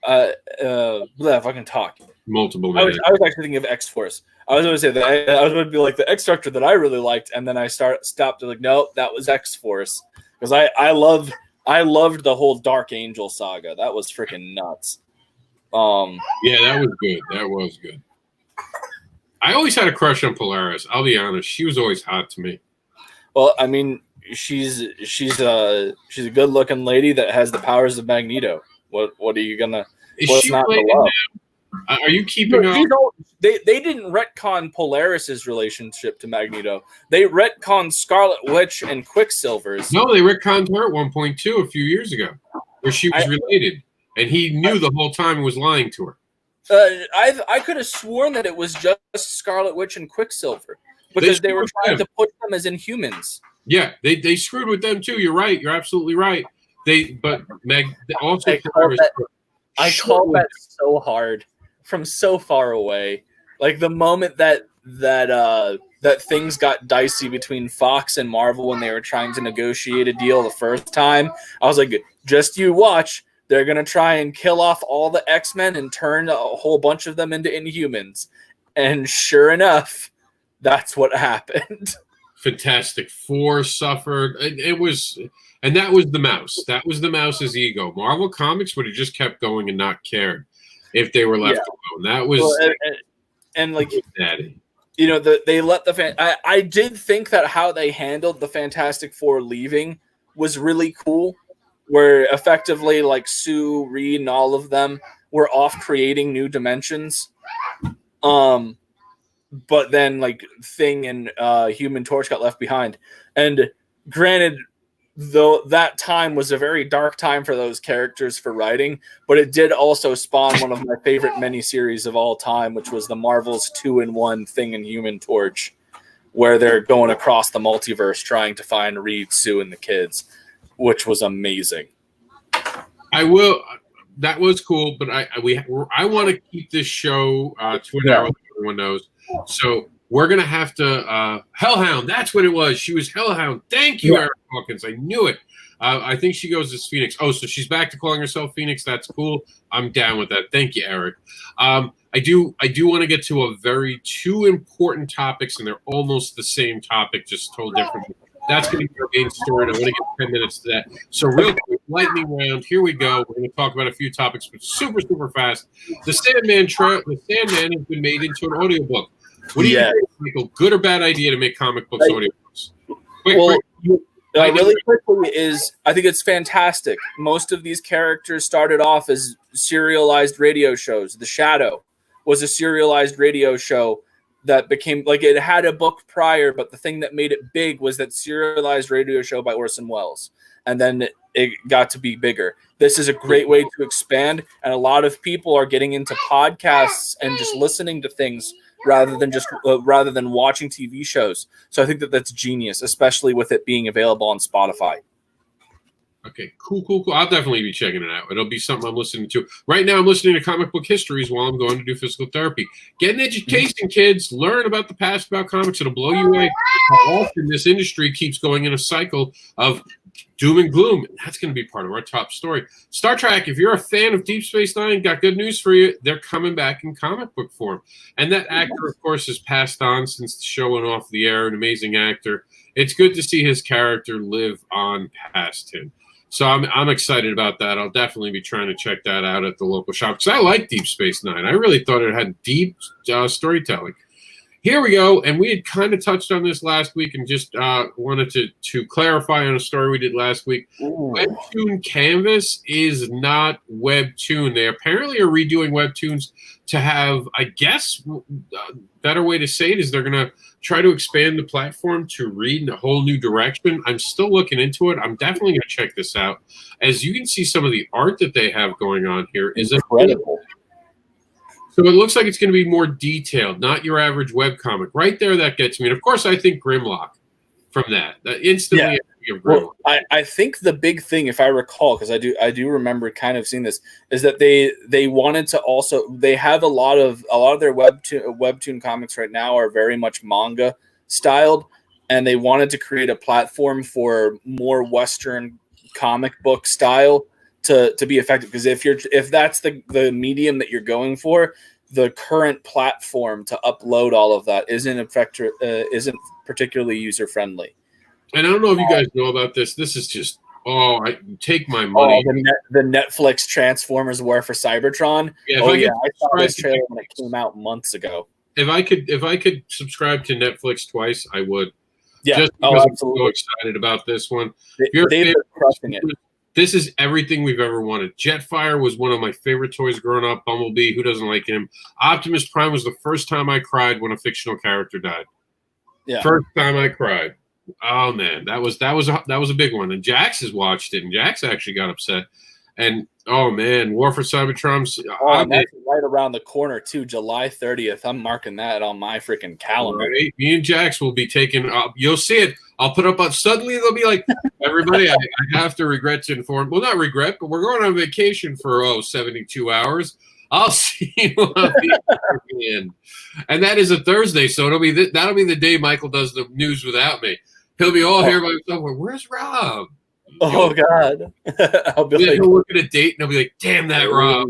If I can talk. Multiple I was actually thinking of X-Force. I was going to say that I was going to be like the X-Factor that I really liked, and then I stopped to like, no, that was X-Force, because I loved the whole Dark Angel saga. That was freaking nuts. Yeah, that was good. That was good. I always had a crush on Polaris. I'll be honest; she was always hot to me. Well, I mean, she's a good-looking lady that has the powers of Magneto. What are you gonna? What's not to love? Are you keeping up? They didn't retcon Polaris's relationship to Magneto. They retconned Scarlet Witch and Quicksilver's. No, they retconned her at 1.2 a few years ago, where she was related, and he knew the whole time and was lying to her. I could have sworn that it was just Scarlet Witch and Quicksilver because they were trying to put them as Inhumans. Yeah, they screwed with them too. You're right. You're absolutely right. I call that so hard from so far away. Like the moment that things got dicey between Fox and Marvel when they were trying to negotiate a deal the first time, I was like, just you watch. They're going to try and kill off all the X-Men and turn a whole bunch of them into Inhumans. And sure enough, that's what happened. Fantastic Four suffered. It was, and that was the mouse. That was the mouse's ego. Marvel Comics would have just kept going and not cared if they were left alone. That was, and like, daddy. You know, they let I did think that how they handled the Fantastic Four leaving was really cool. Where effectively, like Sue, Reed, and all of them were off creating new dimensions. But then, like, Thing and Human Torch got left behind. And granted, though that time was a very dark time for those characters for writing, but it did also spawn one of my favorite miniseries of all time, which was the Marvel's 2-in-1 Thing and Human Torch, where they're going across the multiverse trying to find Reed, Sue, and the kids. Which was amazing. I will. That was cool, but I want to keep this show to an hour, like everyone knows. So we're gonna have to Hellhound. That's what it was. She was Hellhound. Thank you, Eric Hawkins. I knew it. I think she goes as Phoenix. Oh, so she's back to calling herself Phoenix. That's cool. I'm down with that. Thank you, Eric. I do want to get to two important topics, and they're almost the same topic, just told differently. That's going to be our main story, and I want to get 10 minutes to that. So real quick, lightning round. Here we go. We're going to talk about a few topics, but super, super fast. The Sandman has been made into an audiobook. What do you think, Michael? Good or bad idea to make comic books audiobooks? Quick. Really quickly I think it's fantastic. Most of these characters started off as serialized radio shows. The Shadow was a serialized radio show that became like it had a book prior, but the thing that made it big was that serialized radio show by Orson Welles. And then it got to be bigger. This is a great way to expand, and a lot of people are getting into podcasts and just listening to things rather than watching TV shows. So I think that's genius, especially with it being available on Spotify. Okay, cool. I'll definitely be checking it out. It'll be something I'm listening to. Right now, I'm listening to comic book histories while I'm going to do physical therapy. Get an education, kids. Learn about the past about comics. It'll blow you away how often this industry keeps going in a cycle of doom and gloom. That's going to be part of our top story. Star Trek, if you're a fan of Deep Space Nine, got good news for you. They're coming back in comic book form. And that actor, of course, has passed on since the show went off the air, an amazing actor. It's good to see his character live on past him. So I'm excited about that. I'll definitely be trying to check that out at the local shop because I like Deep Space Nine. I really thought it had deep storytelling. Here we go, and we had kind of touched on this last week and just wanted to clarify on a story we did last week. Ooh. Webtoon Canvas is not Webtoon. They apparently are redoing Webtoons to have, I guess, a better way to say it is they're going to try to expand the platform to read in a whole new direction. I'm still looking into it. I'm definitely going to check this out. As you can see, some of the art that they have going on here is incredible. So it looks like it's going to be more detailed, not your average webcomic. Right there, that gets me. And, of course, I think Grimlock from that. That instantly of Grimlock. Well, I think the big thing, if I recall, because I do remember kind of seeing this, is that they wanted to also – they have a lot of their webtoon comics right now are very much manga styled, and they wanted to create a platform for more Western comic book style to be effective. Because if that's the medium that you're going for, the current platform to upload all of that isn't particularly user friendly. And I don't know if you guys know about this. This is just I take my money. The Netflix Transformers War for Cybertron. Yeah, I saw this trailer when it came out months ago. If I could subscribe to Netflix twice, I would. Yeah, just because I'm so excited about this one. They've been crushing it. This is everything we've ever wanted. Jetfire was one of my favorite toys growing up. Bumblebee, who doesn't like him? Optimus Prime was the first time I cried when a fictional character died. Yeah. First time I cried. Oh man, that was a big one. And Jax has watched it, and Jax actually got upset. And oh man, War for Cybertron. That's right around the corner too, July 30th. I'm marking that on my freaking calendar. Right. Me and Jax will be taking. You'll see it. I'll put up. Suddenly they'll be like, everybody. I have to regret to inform. Well, not regret, but we're going on vacation for 72 hours. I'll see you on the end. And that is a Thursday, so that'll be the day Michael does the news without me. He'll be all here by himself. Where's Rob? Oh God! I'll be like, he'll look at a date and he'll be like, "Damn that Rob!"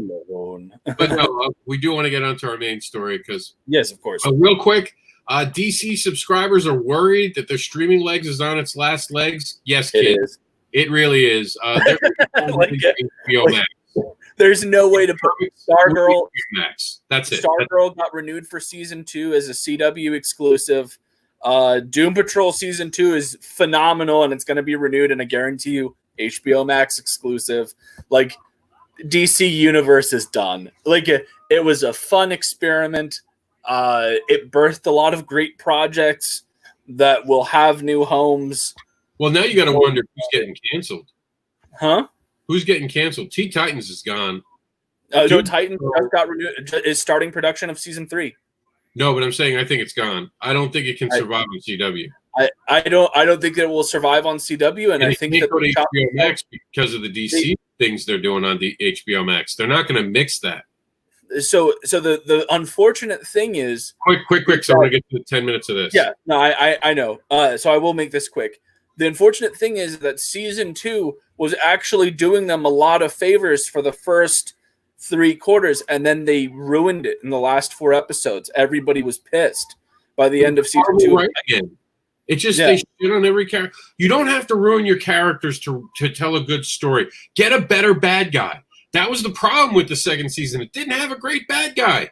But no, we do want to get onto our main story because yes, of course. Real quick, DC subscribers are worried that their streaming legs is on its last legs. Yes, kids, it really is. There's no way to put Stargirl. That's it. Stargirl got renewed for season 2 as a CW exclusive. Doom Patrol season 2 is phenomenal, and it's going to be renewed, and I guarantee you HBO Max exclusive. Like, DC Universe is done. Like, it was a fun experiment. It birthed a lot of great projects that will have new homes. Well, now you got to wonder who's getting canceled. Huh? Who's getting canceled? Teen Titans is gone. No, Titans just got renewed. Is starting production of season 3. No, but I'm saying I think it's gone. I don't think it can survive on CW. I don't think it will survive on CW, and I think that go to HBO Max because of the DC things they're doing on the HBO Max. They're not going to mix that. So the unfortunate thing is quick. So I want to get to 10 minutes of this. Yeah, no, I know. So I will make this quick. The unfortunate thing is that season 2 was actually doing them a lot of favors for the first 3 quarters, and then they ruined it in the last 4 episodes. Everybody was pissed by the end of season 2. Right again. It's just they shit on every character. You don't have to ruin your characters to tell a good story. Get a better bad guy. That was the problem with the second season. It didn't have a great bad guy.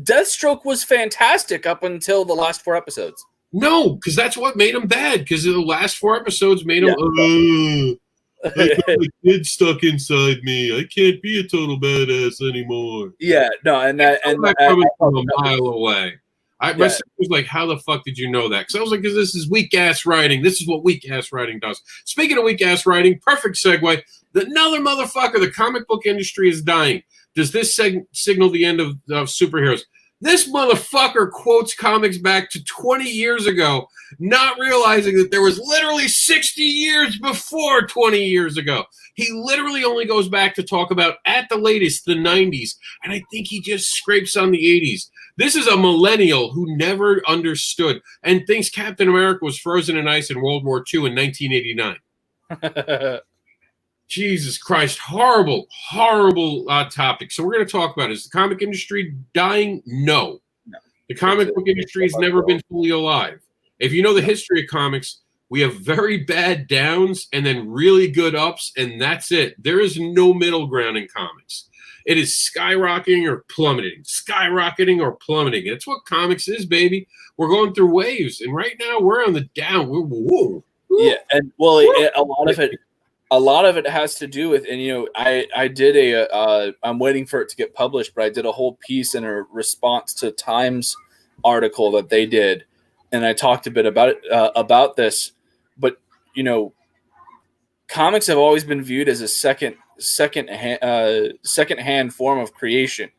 Deathstroke was fantastic up until the last 4 episodes. No, because that's what made him bad. Because the last 4 episodes made him. I got a kid stuck inside me. I can't be a total badass anymore. Yeah, no, and that coming from a mile away. My sister was like, "How the fuck did you know that?" Because I was like, "Because this is weak ass writing. This is what weak ass writing does." Speaking of weak ass writing, perfect segue. Another motherfucker. The comic book industry is dying. Does this signal the end of superheroes? This motherfucker quotes comics back to 20 years ago, not realizing that there was literally 60 years before 20 years ago. He literally only goes back to talk about, at the latest, the 90s, and I think he just scrapes on the 80s. This is a millennial who never understood and thinks Captain America was frozen in ice in World War II in 1989. Jesus Christ, horrible topic. So we're going to talk about it. Is the comic industry dying? No. The comic book industry has never been fully alive. If you know the history of comics, we have very bad downs and then really good ups, and that's it. There is no middle ground in comics. It is skyrocketing or plummeting, skyrocketing or plummeting. That's what comics is, baby. We're going through waves, and right now we're on the down. Yeah, and well, a lot of it has to do with, and you know, I did I'm waiting for it to get published, but I did a whole piece in a response to Times article that they did, and I talked a bit about this. But you know, comics have always been viewed as a second-hand form of creation,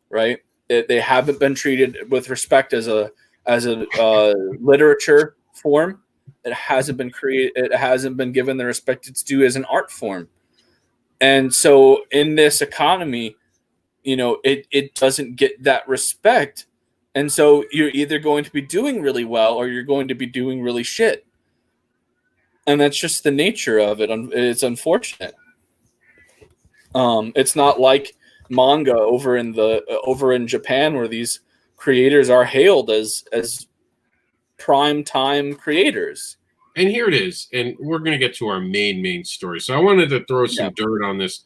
right? They haven't been treated with respect as a literature form. It hasn't been created. It hasn't been given the respect it's due as an art form. And so in this economy, you know, it doesn't get that respect. And so you're either going to be doing really well or you're going to be doing really shit. And that's just the nature of it. It's unfortunate. It's not like manga over in Japan, where these creators are hailed as prime time creators. And here it is. And we're going to get to our main story. So I wanted to throw some dirt on this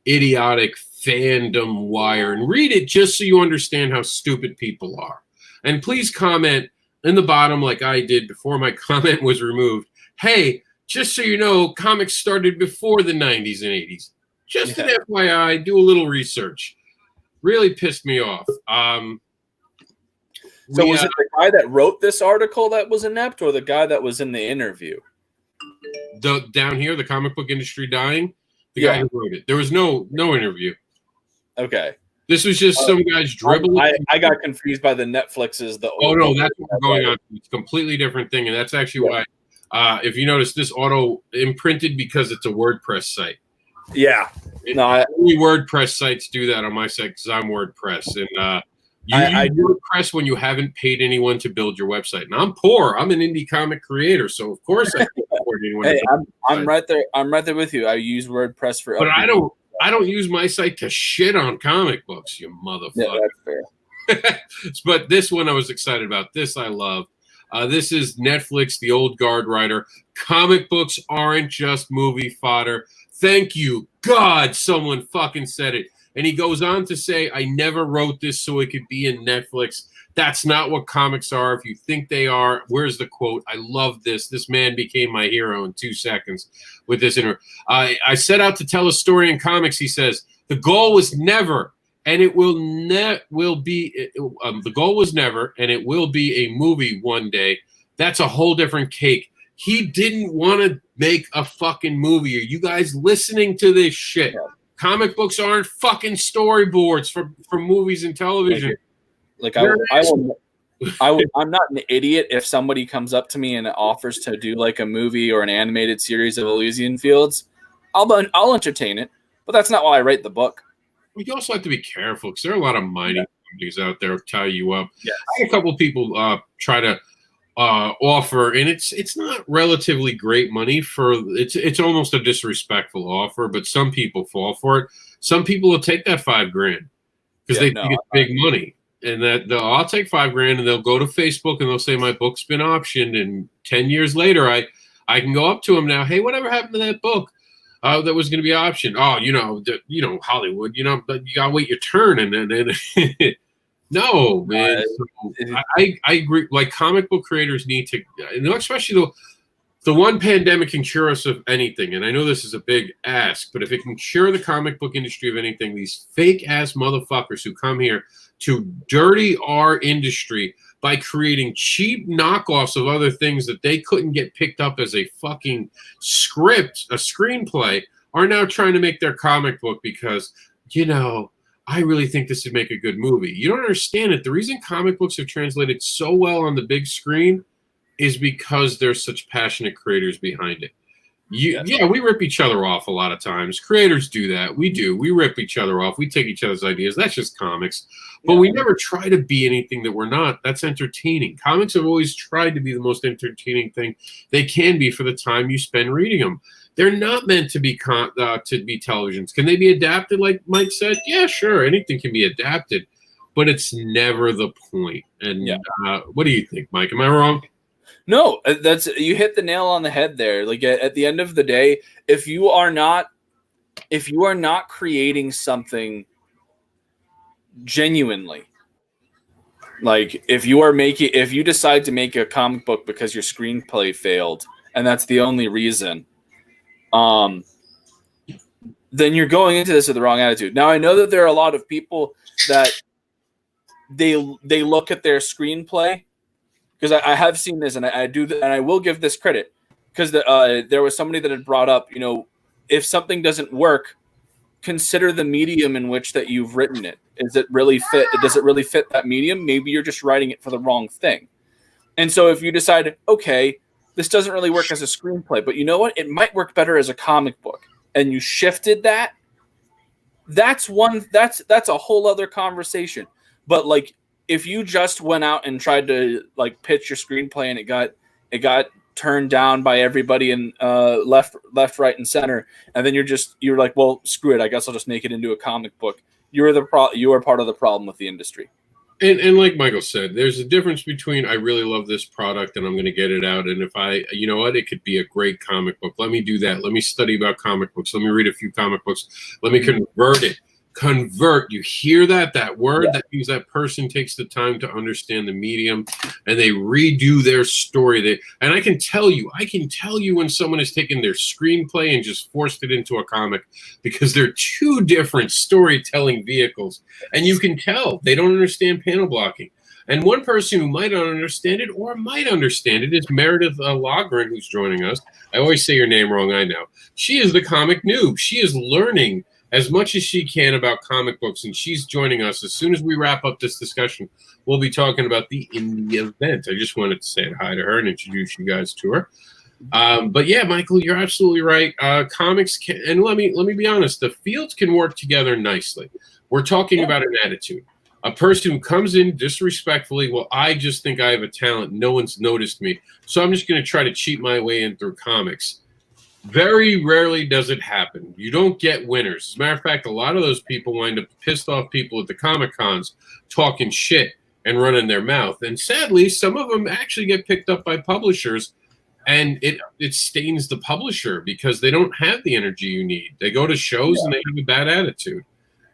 idiotic fandom wire and read it just so you understand how stupid people are. And please comment in the bottom, like I did before my comment was removed. Hey, just so you know, comics started before the 90s and 80s. Just an FYI, do a little research. Really pissed me off. So was it the guy that wrote this article that was inept, or the guy that was in the interview? Down here, the comic book industry dying. The guy who wrote it. There was no interview. Okay. This was just some guys dribbling. I got confused by the Netflix's. Oh no, that's what we're going on. It's a completely different thing, and that's actually why. If you notice, this auto imprinted because it's a WordPress site. Yeah. Only WordPress sites do that on my site because I'm WordPress, and I use WordPress when you haven't paid anyone to build your website. And I'm poor. I'm an indie comic creator, so of course I can't afford anyone. Hey, I'm right there. I'm right there with you. I use WordPress for. But I don't use my site to shit on comic books, you motherfucker. Yeah, that's fair. But this one I was excited about. This I love. This is Netflix, the old guard writer. Comic books aren't just movie fodder. Thank you, God, someone fucking said it. And he goes on to say, I never wrote this so it could be in Netflix. That's not what comics are. If you think they are, where's the quote? I love this. This man became my hero in 2 seconds with this interview. I set out to tell a story in comics, he says. The goal was never, and it will be, the goal was never, and it will be a movie one day. That's a whole different cake. He didn't want to make a fucking movie. Are you guys listening to this shit? Comic books aren't fucking storyboards for movies and television. Like I'm not an idiot if somebody comes up to me and offers to do like a movie or an animated series of Elysian Fields. I'll entertain it, but that's not why I write the book. You also have to be careful because there are a lot of mining companies out there who tie you up. Yes. I had a couple of people try to offer, and it's not relatively great money for it's almost a disrespectful offer, but some people fall for it. Some people will take that $5,000 because they think it's big money, and that I'll take $5,000 and they'll go to Facebook and they'll say my book's been optioned, and 10 years later I can go up to them now, hey, whatever happened to that book that was going to be optioned? Oh, you know Hollywood, but you gotta wait your turn, and then No, man. So I agree. Like, comic book creators need to, especially the one pandemic can cure us of anything. And I know this is a big ask, but if it can cure the comic book industry of anything, these fake ass motherfuckers who come here to dirty our industry by creating cheap knockoffs of other things that they couldn't get picked up as a fucking script, a screenplay, are now trying to make their comic book because, I really think this would make a good movie. You don't understand it. The reason comic books have translated so well on the big screen is because there's such passionate creators behind it. Yeah, we rip each other off a lot of times. Creators do that. We do. We rip each other off. We take each other's ideas. That's just comics. But we never try to be anything that we're not. That's entertaining. Comics have always tried to be the most entertaining thing they can be for the time you spend reading them. They're not meant to be televisions. Can they be adapted, like Mike said? Yeah, sure. Anything can be adapted. But it's never the point. And what do you think, Mike? Am I wrong? No, you hit the nail on the head there. Like at the end of the day, if you are not creating something genuinely, like if you decide to make a comic book because your screenplay failed and that's the only reason, then you're going into this with the wrong attitude. Now I know that there are a lot of people that they look at their screenplay. Because I have seen this, and I do, and I will give this credit, because there was somebody that had brought up, if something doesn't work, consider the medium in which that you've written it. Is it really fit? Does it really fit that medium? Maybe you're just writing it for the wrong thing. And so if you decide, okay, this doesn't really work as a screenplay, but you know what? It might work better as a comic book, and you shifted that. That's a whole other conversation. But like, if you just went out and tried to like pitch your screenplay and it got turned down by everybody in left, right, and center, and then you're like, well, screw it, I guess I'll just make it into a comic book. You are part of the problem with the industry. And like Michael said, there's a difference between I really love this product and I'm going to get it out, and if it could be a great comic book. Let me do that. Let me study about comic books. Let me read a few comic books. Let me convert it. Convert. You hear that word? That means that person takes the time to understand the medium and they redo their story. And I can tell you when someone has taken their screenplay and just forced it into a comic, because they're two different storytelling vehicles. And you can tell they don't understand panel blocking. And one person who might not understand it or might understand it is Meredith Logren, who's joining us. I always say your name wrong, I know. She is the comic noob. She is learning as much as she can about comic books, and she's joining us. As soon as we wrap up this discussion, we'll be talking about the INDEEvent. I just wanted to say hi to her and introduce you guys to her. But yeah, Michael, you're absolutely right. Comics can, and let me be honest, the fields can work together nicely. We're talking about an attitude. A person who comes in disrespectfully, well, I just think I have a talent. No one's noticed me, so I'm just going to try to cheat my way in through comics. Very rarely does it happen. You don't get winners. As a matter of fact, a lot of those people wind up pissed off people at the Comic Cons talking shit and running their mouth. And sadly, some of them actually get picked up by publishers, and it stains the publisher because they don't have the energy you need. They go to shows and they have a bad attitude.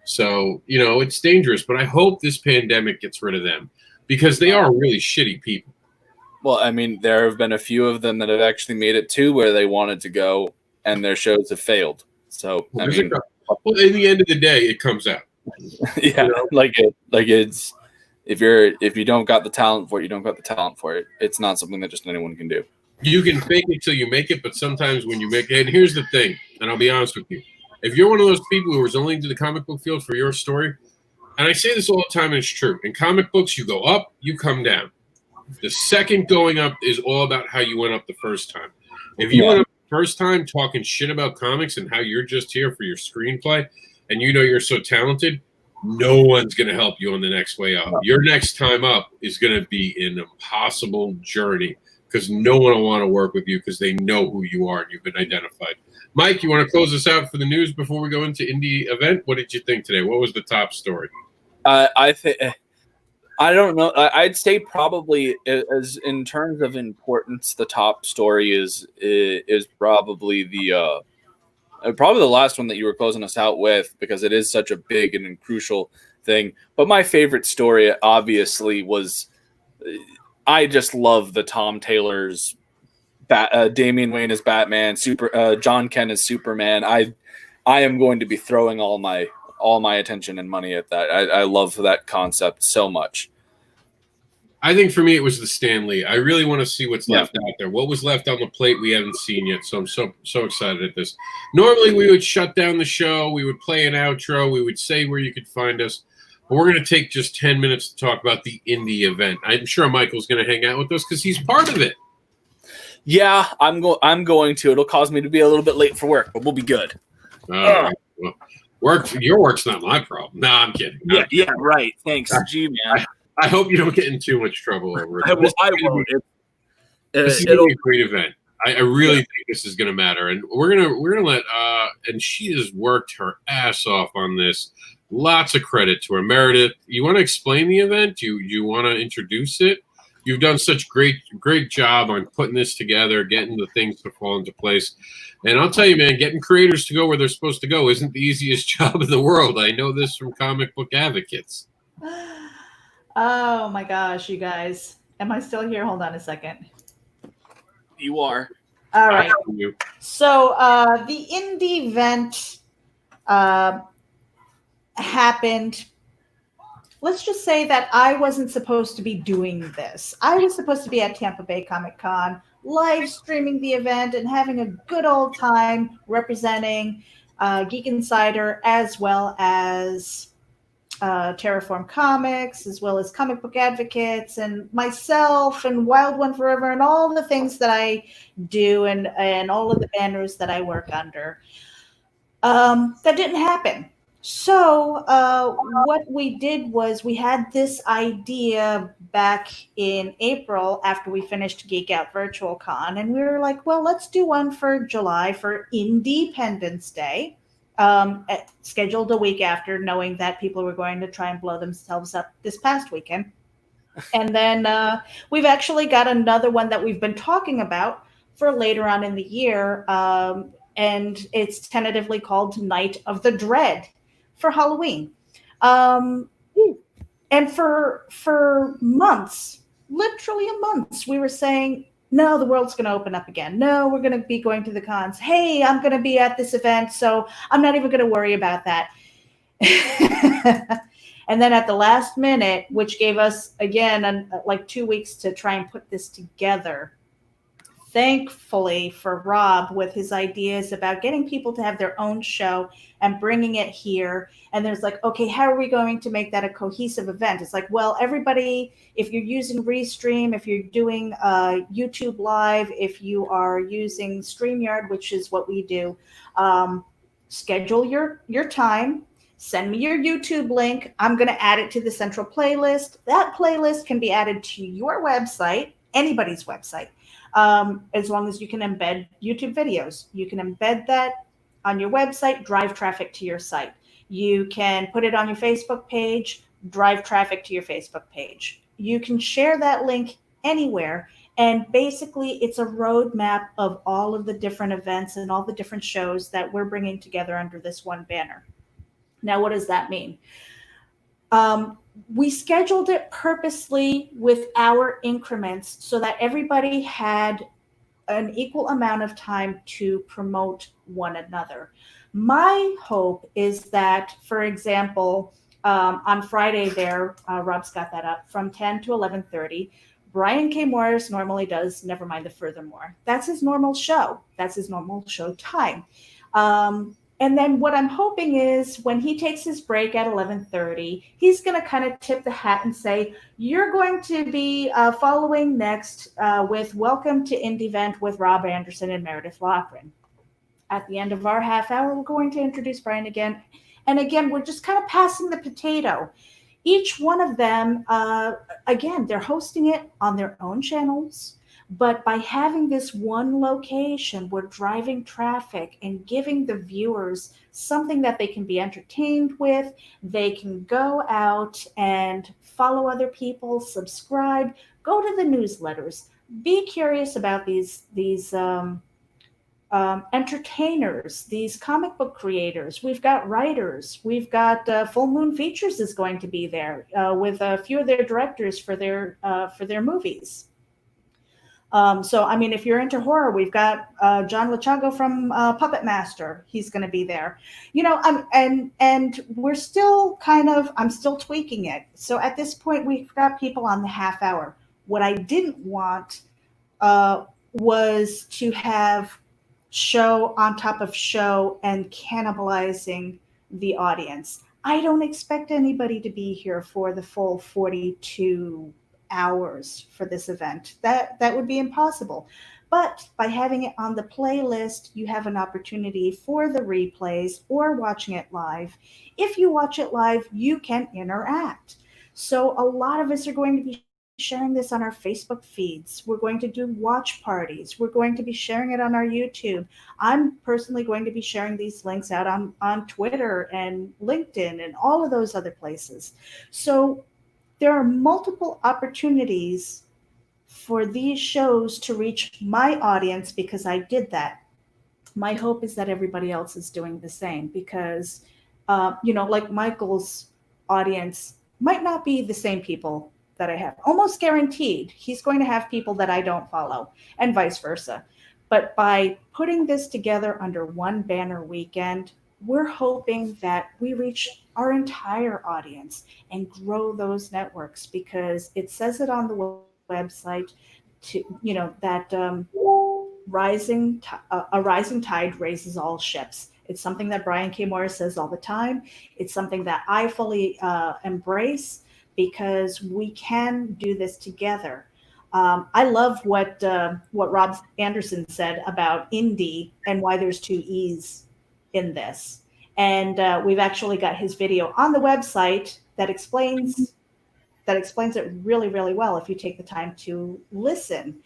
So, it's dangerous. But I hope this pandemic gets rid of them, because they are really shitty people. Well, I mean, there have been a few of them that have actually made it to where they wanted to go, and their shows have failed. So, well, in the end of the day, it comes out. Yeah, it's if you don't got the talent for it, you don't got the talent for it. It's not something that just anyone can do. You can fake it till you make it, but sometimes when you make it, and here's the thing, and I'll be honest with you, if you're one of those people who was only into the comic book field for your story, and I say this all the time, and it's true, in comic books, you go up, you come down. The second going up is all about how you went up the first time. If you went up the first time talking shit about comics and how you're just here for your screenplay and you're so talented, no one's going to help you on the next way up. Your next time up is going to be an impossible journey, because no one will want to work with you because they know who you are and you've been identified. Mike, you want to close us out for the news before we go into INDEEvent? What did you think today? What was the top story? I don't know. I'd say probably, as in terms of importance, the top story is probably the last one that you were closing us out with, because it is such a big and crucial thing. But my favorite story, obviously, was I just love the Tom Taylor's Damian Wayne as Batman, John Kent as Superman. I am going to be throwing all my attention and money at that. I love that concept so much. I think for me it was the Stan Lee. I really want to see what's left out there. What was left on the plate we haven't seen yet. So I'm so excited at this. Normally we would shut down the show. We would play an outro. We would say where you could find us. But we're going to take just 10 minutes to talk about the INDEEvent. I'm sure Michael's going to hang out with us because he's part of it. Yeah, I'm going to. It'll cause me to be a little bit late for work, but we'll be good. Well, your work's not my problem. No, I'm kidding. Yeah, right. Thanks. Gee, man. I hope you don't get in too much trouble over it. I won't. This is going to be a great event. I really think this is going to matter, and we're gonna let. And she has worked her ass off on this. Lots of credit to her. Meredith, you want to explain the event? You want to introduce it? You've done such great job on putting this together, getting the things to fall into place. And I'll tell you, man, getting creators to go where they're supposed to go isn't the easiest job in the world. I know this from comic book advocates. Oh my gosh, you guys. Am I still here? Hold on a second. You are. All right. So the INDEEvent happened. Let's just say that I wasn't supposed to be doing this. I was supposed to be at Tampa Bay Comic Con, live streaming the event and having a good old time representing Geek Insider as well as Terraform Comics, as well as Comic Book Advocates and myself and Wild One Forever and all the things that I do and all of the banners that I work under. That didn't happen. So what we did was we had this idea back in April after we finished Geek Out Virtual Con, and we were like, well, let's do one for July for Independence Day. Scheduled a week after, knowing that people were going to try and blow themselves up this past weekend. And then we've actually got another one that we've been talking about for later on in the year, and it's tentatively called Night of the Dread for Halloween. And for months, literally months, we were saying, no, the world's going to open up again. No, we're going to be going to the cons. Hey, I'm going to be at this event, so I'm not even going to worry about that. And then at the last minute, which gave us, again, like 2 weeks to try and put this together, thankfully for Rob with his ideas about getting people to have their own show and bringing it here. And there's like, okay, how are we going to make that a cohesive event? It's like, well, everybody, if you're using Restream, if you're doing YouTube Live, if you are using StreamYard, which is what we do, schedule your time. Send me your YouTube link. I'm going to add it to the central playlist. That playlist can be added to your website, anybody's website. As long as you can embed YouTube videos. You can embed that on your website, drive traffic to your site. You can put it on your Facebook page, drive traffic to your Facebook page. You can share that link anywhere. And basically, it's a roadmap of all of the different events and all the different shows that we're bringing together under this one banner. Now, what does that mean? We scheduled it purposely with our increments so that everybody had an equal amount of time to promote one another. My hope is that, for example, on Friday there, Rob's got that up, from 10 to 11:30, Brian K. Morris normally does Nevermind the Furthermore. That's his normal show. That's his normal show time. And then what I'm hoping is when he takes his break at 11:30, he's going to kind of tip the hat and say, you're going to be following next with Welcome to INDEEvent with Rob Anderson and Meredith Loughran. At the end of our half hour, we're going to introduce Brian again. And again, we're just kind of passing the potato. Each one of them, again, they're hosting it on their own channels. But by having this one location, we're driving traffic and giving the viewers something that they can be entertained with. They can go out and follow other people, subscribe, go to the newsletters, be curious about these entertainers, these comic book creators. We've got writers. We've got Full Moon Features is going to be there with a few of their directors for their movies. So, I mean, if you're into horror, we've got John Lachago from Puppet Master. He's going to be there. You know, and we're still I'm still tweaking it. So at this point, we've got people on the half hour. What I didn't want was to have show on top of show and cannibalizing the audience. I don't expect anybody to be here for the full 42 hours for this event. That would be impossible. But by having it on the playlist, you have an opportunity for the replays or watching it live. If you watch it live, you can interact. So a lot of us are going to be sharing this on our Facebook feeds. We're going to do watch parties. We're going to be sharing it on our YouTube. I'm personally going to be sharing these links out on Twitter and LinkedIn and all of those other places. So there are multiple opportunities for these shows to reach my audience because I did that. My hope is that everybody else is doing the same because, like Michael's audience might not be the same people that I have. Almost guaranteed he's going to have people that I don't follow and vice versa. But by putting this together under one banner weekend, we're hoping that we reach our entire audience and grow those networks because it says it on the website that a rising tide raises all ships. It's something that Brian K. Morris says all the time. It's something that I fully embrace because we can do this together. I love what Rob Anderson said about indie and why there's two E's in this. And we've actually got his video on the website that explains it really, really well if you take the time to listen.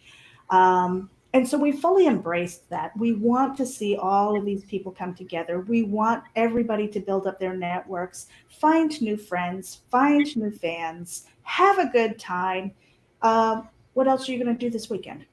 And so we fully embraced that. We want to see all of these people come together. We want everybody to build up their networks, find new friends, find new fans, have a good time. What else are you going to do this weekend?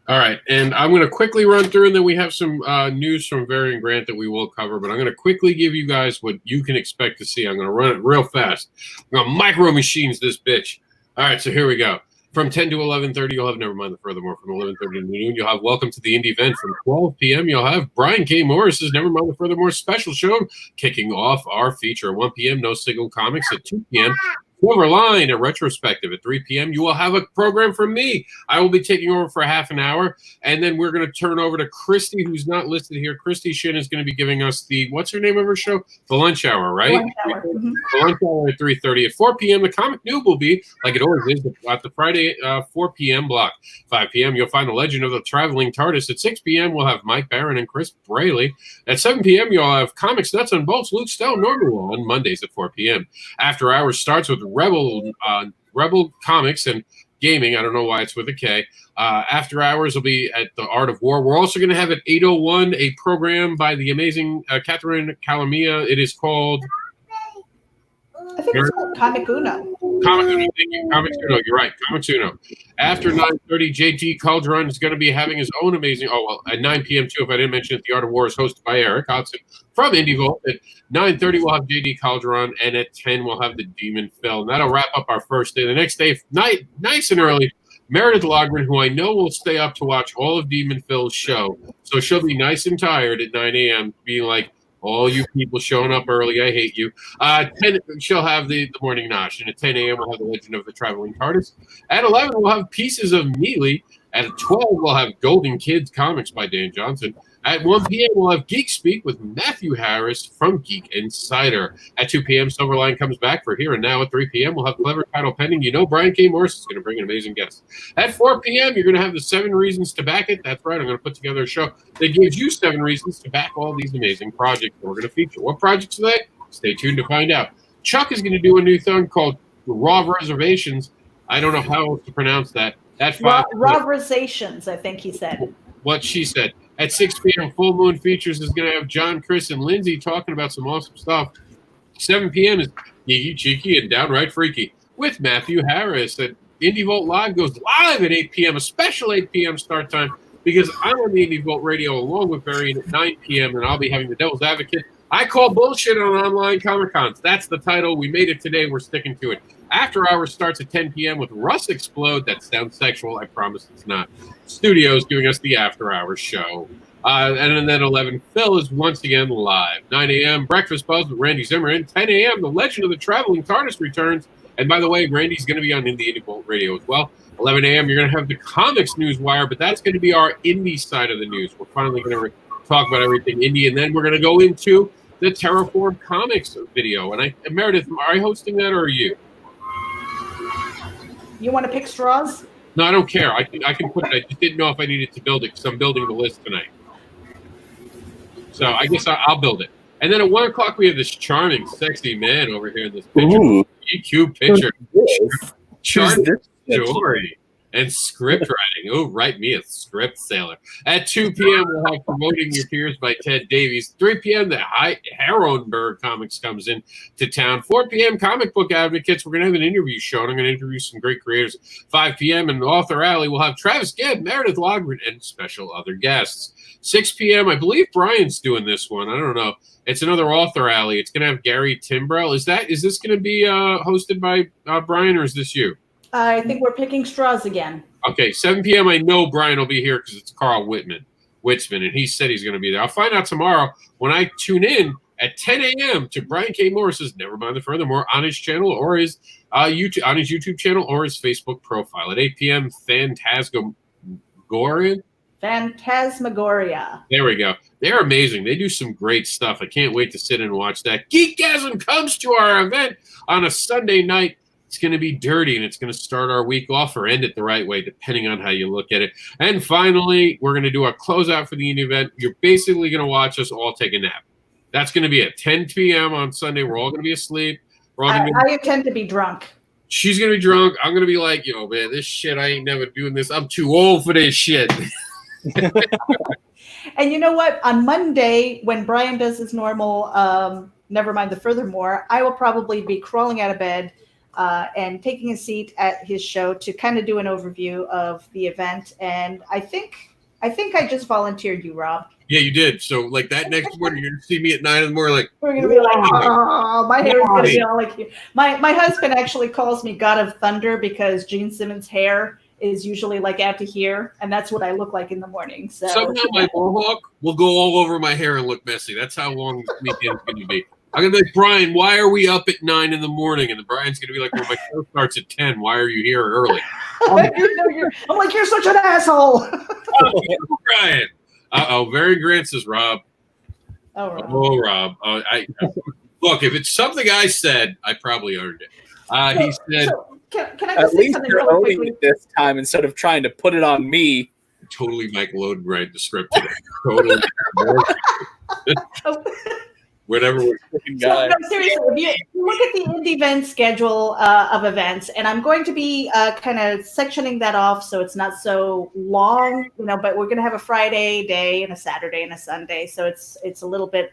All right, and I'm going to quickly run through, and then we have some news from Varian Grant that we will cover, but I'm going to quickly give you guys what you can expect to see. I'm going to run it real fast. I'm going to micro machines this bitch. All right, so here we go. From 10 to 11:30, you'll have Nevermind the Furthermore. From 11:30 to noon, you'll have Welcome to the INDEEvent. From 12 p.m., you'll have Brian K. Morris's Nevermind the Furthermore special show, kicking off our feature. At 1 p.m., No Signal Comics. At 2 p.m., Silver Line, a retrospective. At 3 p.m., you will have a program from me. I will be taking over for half an hour, and then we're going to turn over to Christy, who's not listed here. Christy Shin is going to be giving us what's her name of her show? The Lunch Hour, right? Lunch Hour. Mm-hmm. The Lunch Hour at 3:30. At 4 p.m., the Comic Noob will be, like it always is, at the Friday 4 p.m. block. 5 p.m., you'll find The Legend of the Traveling TARDIS. At 6 p.m., we'll have Mike Barron and Chris Braley. At 7 p.m., you'll have Comics Nuts and Bolts, Luke Stone, Norman on Mondays at 4 p.m. After Hours starts with Rebel Comics and Gaming. I don't know why it's with a K. After Hours will be at the Art of War. We're also going to have at 8:01 a program by the amazing Catherine Calamia. It is called... I think it's called Comic Uno. Comic Uno, thank you. Comic Uno, you're right. Comic Uno. After 9:30, JT Calderon is going to be having his own amazing... at 9 p.m. too, if I didn't mention it, the Art of War is hosted by Eric Hodson from INDEEvent. At 9:30, we'll have JD Calderon, and at 10, we'll have the Demon Phil. And that'll wrap up our first day. The next day, nice and early, Meredith Logren, who I know will stay up to watch all of Demon Phil's show. So she'll be nice and tired at 9 a.m., being like, all you people showing up early, I hate you. 10, she'll have the Morning Nosh. And at 10 a.m., we'll have The Legend of the Traveling TARDIS. At 11, we'll have Pieces of Mealy. At 12, we'll have Golden Kids Comics by Dan Johnson. At 1 p.m., we'll have Geek Speak with Matthew Harris from Geek Insider. At 2 p.m., Silverline comes back for Here and Now. At 3 p.m., we'll have Clever Title Pending. You know Brian K. Morris is going to bring an amazing guest. At 4 p.m., you're going to have the 7 Reasons to Back It. That's right, I'm going to put together a show that gives you 7 reasons to back all these amazing projects that we're going to feature. What projects are they? Stay tuned to find out. Chuck is going to do a new thing called Raw Reservations. I don't know how else to pronounce that. At 5 Raw Reservations, I think he said. What she said. At 6 p.m., Full Moon Features is going to have John, Chris, and Lindsay talking about some awesome stuff. 7 p.m. is Geeky, Cheeky, and Downright Freaky with Matthew Harris. At INDEEvent Live goes live at 8 p.m., a special 8 p.m. start time. because I'm on the INDEEvent Radio along with Varian at 9 p.m. and I'll be having the Devil's Advocate. I call bullshit on online Comic-Cons. That's the title. We made it today. We're sticking to it. After Hours starts at 10 p.m. with Russ Explode. That sounds sexual. I promise it's not. Studios giving us the After Hours show. And then 11, Phil is once again live. 9 a.m., Breakfast Buzz with Randy Zimmerman. 10 a.m., The Legend of the Traveling TARDIS returns. And by the way, Randy's going to be on INDEEvent Radio as well. 11 a.m., you're going to have the COMiX News Wire, but that's going to be our indie side of the news. We're finally going to talk about everything indie, and then we're going to go into the Terraform Comics video. And Meredith, am I hosting that or are you? You want to pick straws? No, I don't care. I can put it. I just didn't know if I needed to build it because I'm building the list tonight. So I guess I'll build it. And then at 1 o'clock, we have this charming, sexy man over here in this picture. EQ picture. Charming story and script writing. Oh, write me a script sailor. At 2 p.m., we'll have Promoting Your Peers by Ted Davies. 3 p.m., the Harronberg Comics comes in to town. 4 p.m., Comic Book Advocates. We're going to have an interview show, and I'm going to interview some great creators. 5 p.m., in Author Alley, we'll have Travis Gibb, Meredith Logren, and special other guests. 6 p.m., I believe Brian's doing this one. I don't know. It's another Author Alley. It's going to have Gary Timbrell. Is this going to be hosted by Brian, or is this you? I think we're picking straws again. Okay, 7 p.m. I know Brian will be here because it's Carl Witzman, and he said he's going to be there. I'll find out tomorrow when I tune in at 10 a.m. to Brian K. Morris's Never Mind the Furthermore on his channel or his YouTube channel or his Facebook profile. At 8 p.m., Phantasmagoria. There we go. They're amazing. They do some great stuff. I can't wait to sit and watch that. Geekgasm comes to our event on a Sunday night. It's going to be dirty, and it's going to start our week off or end it the right way, depending on how you look at it. And finally, we're going to do a closeout for the INDEEvent. You're basically going to watch us all take a nap. That's going to be at 10 p.m. on Sunday. We're all going to be asleep. I intend to be drunk. She's going to be drunk. I'm going to be like, man, this shit, I ain't never doing this. I'm too old for this shit. And you know what? On Monday, when Brian does his normal Never Mind the Furthermore, I will probably be crawling out of bed and taking a seat at his show to kind of do an overview of the event. And I think I just volunteered you, Rob. Yeah, you did. So like that next morning, you're going to see me at 9 in the morning like, we're going to be like, oh, my hair is going to be all like you. My husband actually calls me God of Thunder because Gene Simmons' hair is usually like out to here, and that's what I look like in the morning. So somehow my mohawk will go all over my hair and look messy. That's how long this weekend's going to be. I'm going to be like, Brian, why are we up at 9 in the morning? And then Brian's going to be like, well, my show starts at 10. Why are you here early? I'm like, you're such an asshole. Brian. Very Grant says, Rob. Oh, Rob. Look, if it's something I said, I probably earned it. He said, can I just say something really quickly? Owning it this time instead of trying to put it on me. Totally Michael Oden write the script today. Totally. Whatever. No, seriously, if you look at the INDEEvent schedule of events, and I'm going to be kind of sectioning that off so it's not so long, but we're going to have a Friday day and a Saturday and a Sunday, so it's a little bit.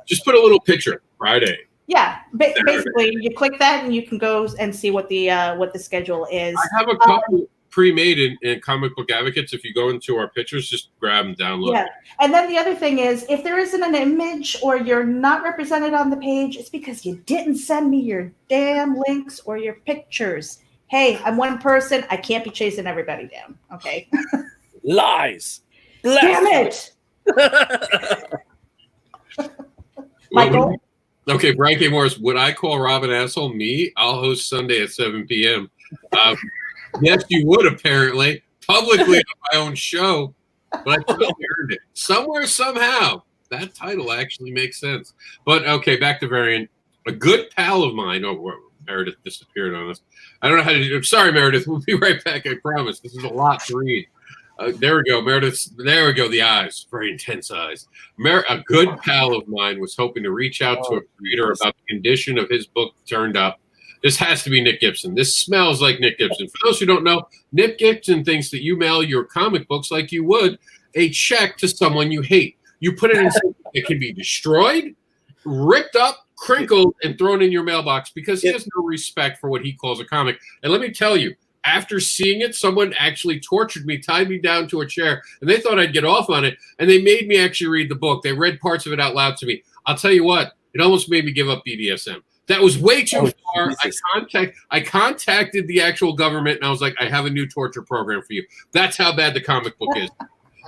Just put a little picture Friday. Yeah, basically, you click that and you can go and see what the schedule is. I have a couple pre-made in Comic Book Advocates. If you go into our pictures, just grab and download. Yeah, and then the other thing is, if there isn't an image or you're not represented on the page, it's because you didn't send me your damn links or your pictures. Hey, I'm one person. I can't be chasing everybody down. Okay. Lies. Damn it. Michael. Okay, Brian K. Morris, would I call Rob an asshole? Me? I'll host Sunday at 7 p.m. Yes, you would, apparently. Publicly on my own show. But I totally earned it. Somewhere, somehow. That title actually makes sense. But, okay, back to Varian. A good pal of mine. Oh, Meredith disappeared on us. I don't know how to do it. Sorry, Meredith. We'll be right back, I promise. This is a lot to read. There we go, Meredith. There we go. The eyes, very intense eyes. A good pal of mine was hoping to reach out to a creator about the condition of his book turned up. This has to be Nick Gibson. This smells like Nick Gibson. For those who don't know, Nick Gibson thinks that you mail your comic books like you would a check to someone you hate. You put it in something that can be destroyed, ripped up, crinkled, and thrown in your mailbox because he has no respect for what he calls a comic. And let me tell you, after seeing it, someone actually tortured me, tied me down to a chair, and they thought I'd get off on it, and they made me actually read the book. They read parts of it out loud to me. I'll tell you what, it almost made me give up BDSM. That was way too far. I contacted the actual government, and I was like, I have a new torture program for you. That's how bad the comic book is.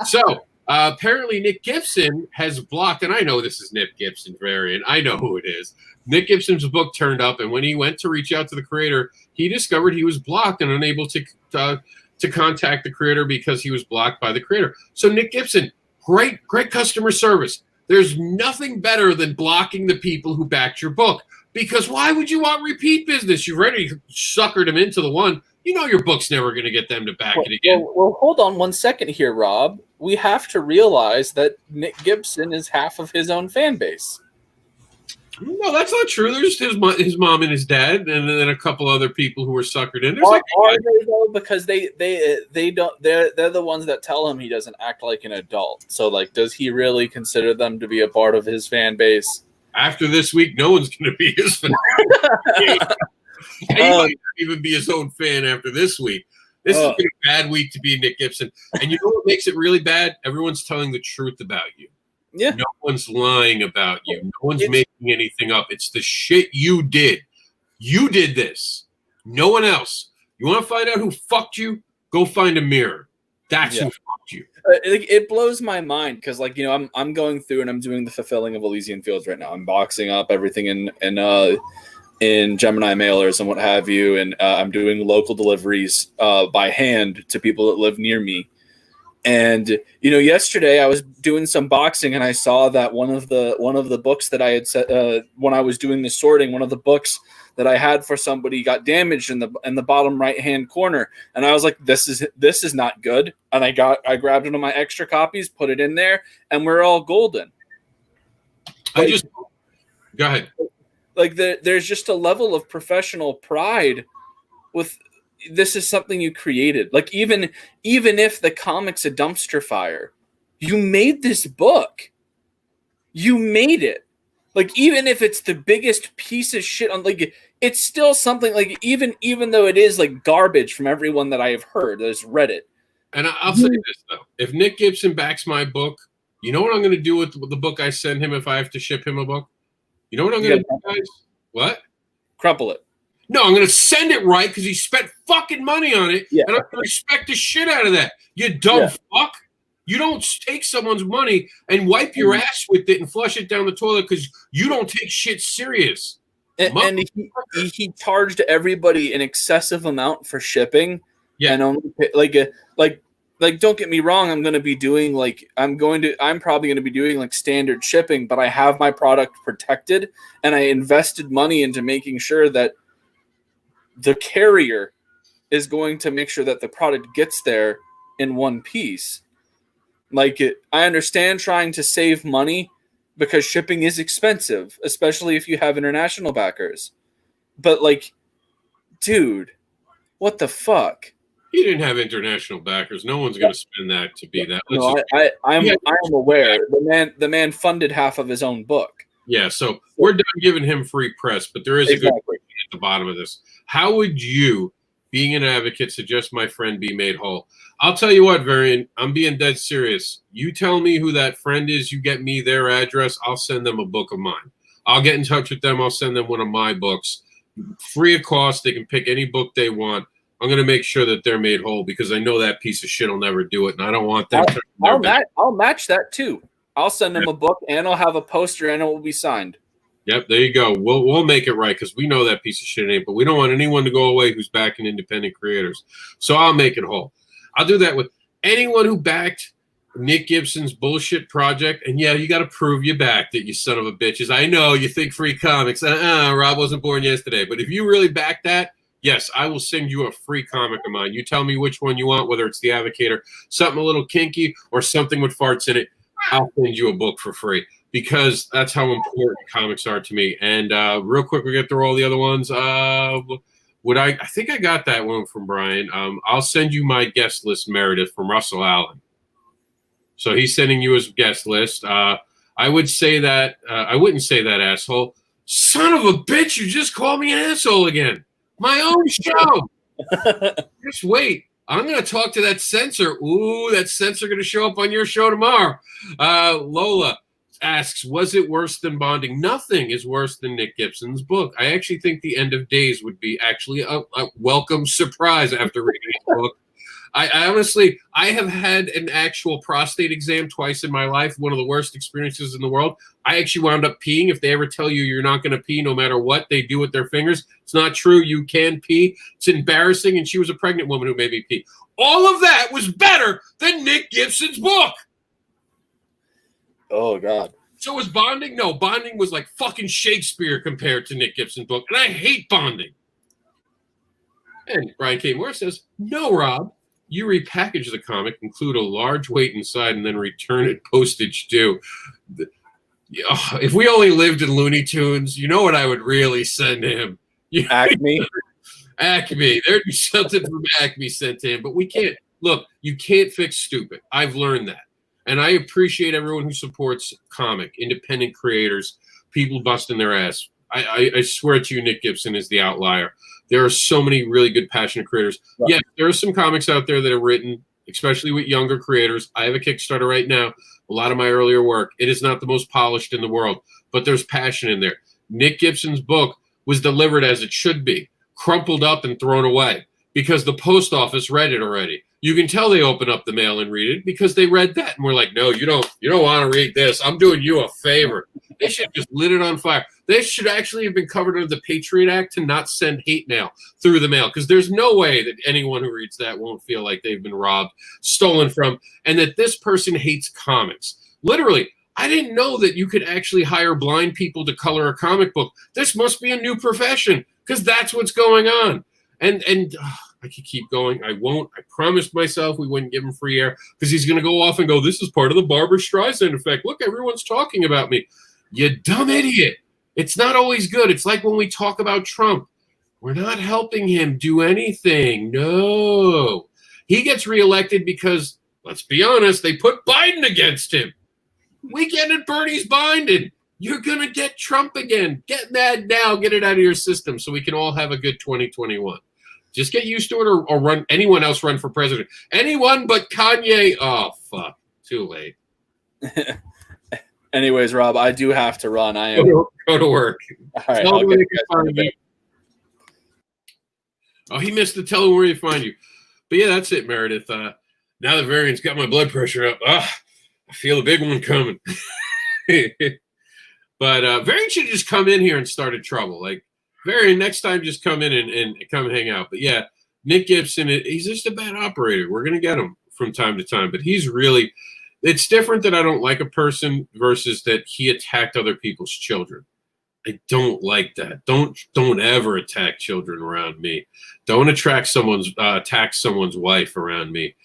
So apparently Nick Gibson has blocked, and I know this is Nick Gibson variant. I know who it is. Nick Gibson's book turned up, and when he went to reach out to the creator, he discovered he was blocked and unable to contact the creator because he was blocked by the creator. So Nick Gibson, great customer service. There's nothing better than blocking the people who backed your book, because why would you want repeat business? You've already suckered them into the one. You know your book's never going to get them to back it again. Well, hold on 1 second here, Rob. We have to realize that Nick Gibson is half of his own fan base. No, that's not true. There's his mom and his dad, and then a couple other people who were suckered in. Are they though? Because they don't. They're the ones that tell him he doesn't act like an adult. So like, does he really consider them to be a part of his fan base? After this week, no one's going to be his fan. He might not even be his own fan after this week. This has been a bad week to be Nick Gibson. And you know what makes it really bad? Everyone's telling the truth about you. Yeah. No one's lying about you. No one's making anything up. It's the shit you did. You did this. No one else. You want to find out who fucked you? Go find a mirror. That's who fucked you. It blows my mind because, like, you know, I'm going through and I'm doing the fulfilling of Elysian Fields right now. I'm boxing up everything in Gemini mailers and what have you, and I'm doing local deliveries by hand to people that live near me. And you know, yesterday I was doing some boxing and I saw that one of the books that I had set when I was doing the sorting, one of the books that I had for somebody got damaged in the bottom right hand corner, and I was like, this is not good. And I grabbed one of my extra copies, put it in there, and we're all golden. Go ahead. Like there's just a level of professional pride with. This is something you created. Like even if the comic's a dumpster fire, you made this book. You made it. Like even if it's the biggest piece of shit on, like, it's still something. Like even though it is like garbage from everyone that I have heard that has read it. And I'll say this though: if Nick Gibson backs my book, you know what I'm going to do with the book I send him if I have to ship him a book? You know what I'm going to do, guys? What? Crumple it. No, I'm going to send it right because he spent fucking money on it, and I'm going to respect the shit out of that. You dumb fuck. You don't take someone's money and wipe your ass with it and flush it down the toilet because you don't take shit serious. And he charged everybody an excessive amount for shipping. Yeah, and only like don't get me wrong, I'm probably going to be doing like standard shipping, but I have my product protected and I invested money into making sure that the carrier is going to make sure that the product gets there in one piece. Like I understand trying to save money because shipping is expensive, especially if you have international backers. But like, dude, what the fuck? He didn't have international backers. No one's going to spend that to be that. I'm aware. The man funded half of his own book. Yeah, so we're done giving him free press, but there is a good question at the bottom of this. How would you, being an advocate, suggest my friend be made whole? I'll tell you what, Varian, I'm being dead serious. You tell me who that friend is, you get me their address, I'll send them a book of mine. I'll get in touch with them, I'll send them one of my books. Free of cost, they can pick any book they want. I'm going to make sure that they're made whole because I know that piece of shit will never do it, and I don't want them to. I'll match that too. I'll send them a book, and I'll have a poster, and it will be signed. Yep, there you go. We'll make it right because we know that piece of shit ain't, but we don't want anyone to go away who's backing independent creators. So I'll make it whole. I'll do that with anyone who backed Nick Gibson's bullshit project. And yeah, you got to prove you backed it, you son of a bitches. I know you think free comics. Rob wasn't born yesterday. But if you really back that, yes, I will send you a free comic of mine. You tell me which one you want, whether it's The Advocator, something a little kinky, or something with farts in it. I'll send you a book for free. Because that's how important comics are to me. And real quick, we get through all the other ones. I think I got that one from Brian. I'll send you my guest list, Meredith, from Russell Allen. So he's sending you his guest list. I would say that I wouldn't say that, asshole. Son of a bitch! You just called me an asshole again. My own show. Just wait. I'm going to talk to that censor. Ooh, that censor going to show up on your show tomorrow. Lola asks, was it worse than Bonding? Nothing is worse than Nick Gibson's book. I actually think The End of Days would be actually a welcome surprise after reading his book. I honestly, I have had an actual prostate exam twice in my life, one of the worst experiences in the world. I actually wound up peeing. If they ever tell you you're not going to pee no matter what they do with their fingers, it's not true. You can pee. It's embarrassing, and she was a pregnant woman who made me pee. All of that was better than Nick Gibson's book. Oh, God. So was Bonding? No, Bonding was like fucking Shakespeare compared to Nick Gibson's book, and I hate Bonding. And Brian K. Moore says, no, Rob. You repackage the comic, include a large weight inside, and then return it postage due. If we only lived in Looney Tunes, you know what I would really send him? Acme? Acme. There'd be something from Acme sent to him, but we can't. Look, you can't fix stupid. I've learned that. And I appreciate everyone who supports comic, independent creators, people busting their ass. I swear to you, Nick Gibson is the outlier. There are so many really good, passionate creators. Right. Yeah, there are some comics out there that are written, especially with younger creators. I have a Kickstarter right now. A lot of my earlier work. It is not the most polished in the world, but there's passion in there. Nick Gibson's book was delivered as it should be, crumpled up and thrown away because the post office read it already. You can tell they open up the mail and read it because they read that and we're like, no, you don't want to read this. I'm doing you a favor. They should have just lit it on fire. They should actually have been covered under the Patriot Act to not send hate mail through the mail because there's no way that anyone who reads that won't feel like they've been robbed, stolen from, and that this person hates comics. Literally, I didn't know that you could actually hire blind people to color a comic book. This must be a new profession because that's what's going on. And I could keep going. I won't. I promised myself we wouldn't give him free air because he's going to go off and go, this is part of the Barbra Streisand effect. Look, everyone's talking about me. You dumb idiot. It's not always good. It's like when we talk about Trump. We're not helping him do anything. No. He gets reelected because, let's be honest, they put Biden against him. Weekend at Bernie's binding. You're going to get Trump again. Get mad now. Get it out of your system so we can all have a good 2021. Just get used to it or run anyone else run for president. Anyone but Kanye. Oh, fuck. Too late. Anyways, Rob, I do have to run. I am go to work. All right, I'll get you guys you. Oh, he missed the tell him where you find you. But yeah, that's it, Meredith. Now the variant's got my blood pressure up. I feel a big one coming. But variant should just come in here and started trouble. Like variant, next time just come in and come hang out. But yeah, Nick Gibson, he's just a bad operator. We're gonna get him from time to time, but he's really. It's different that I don't like a person versus that he attacked other people's children. I don't like that. Don't ever attack children around me. Don't attack someone's wife around me.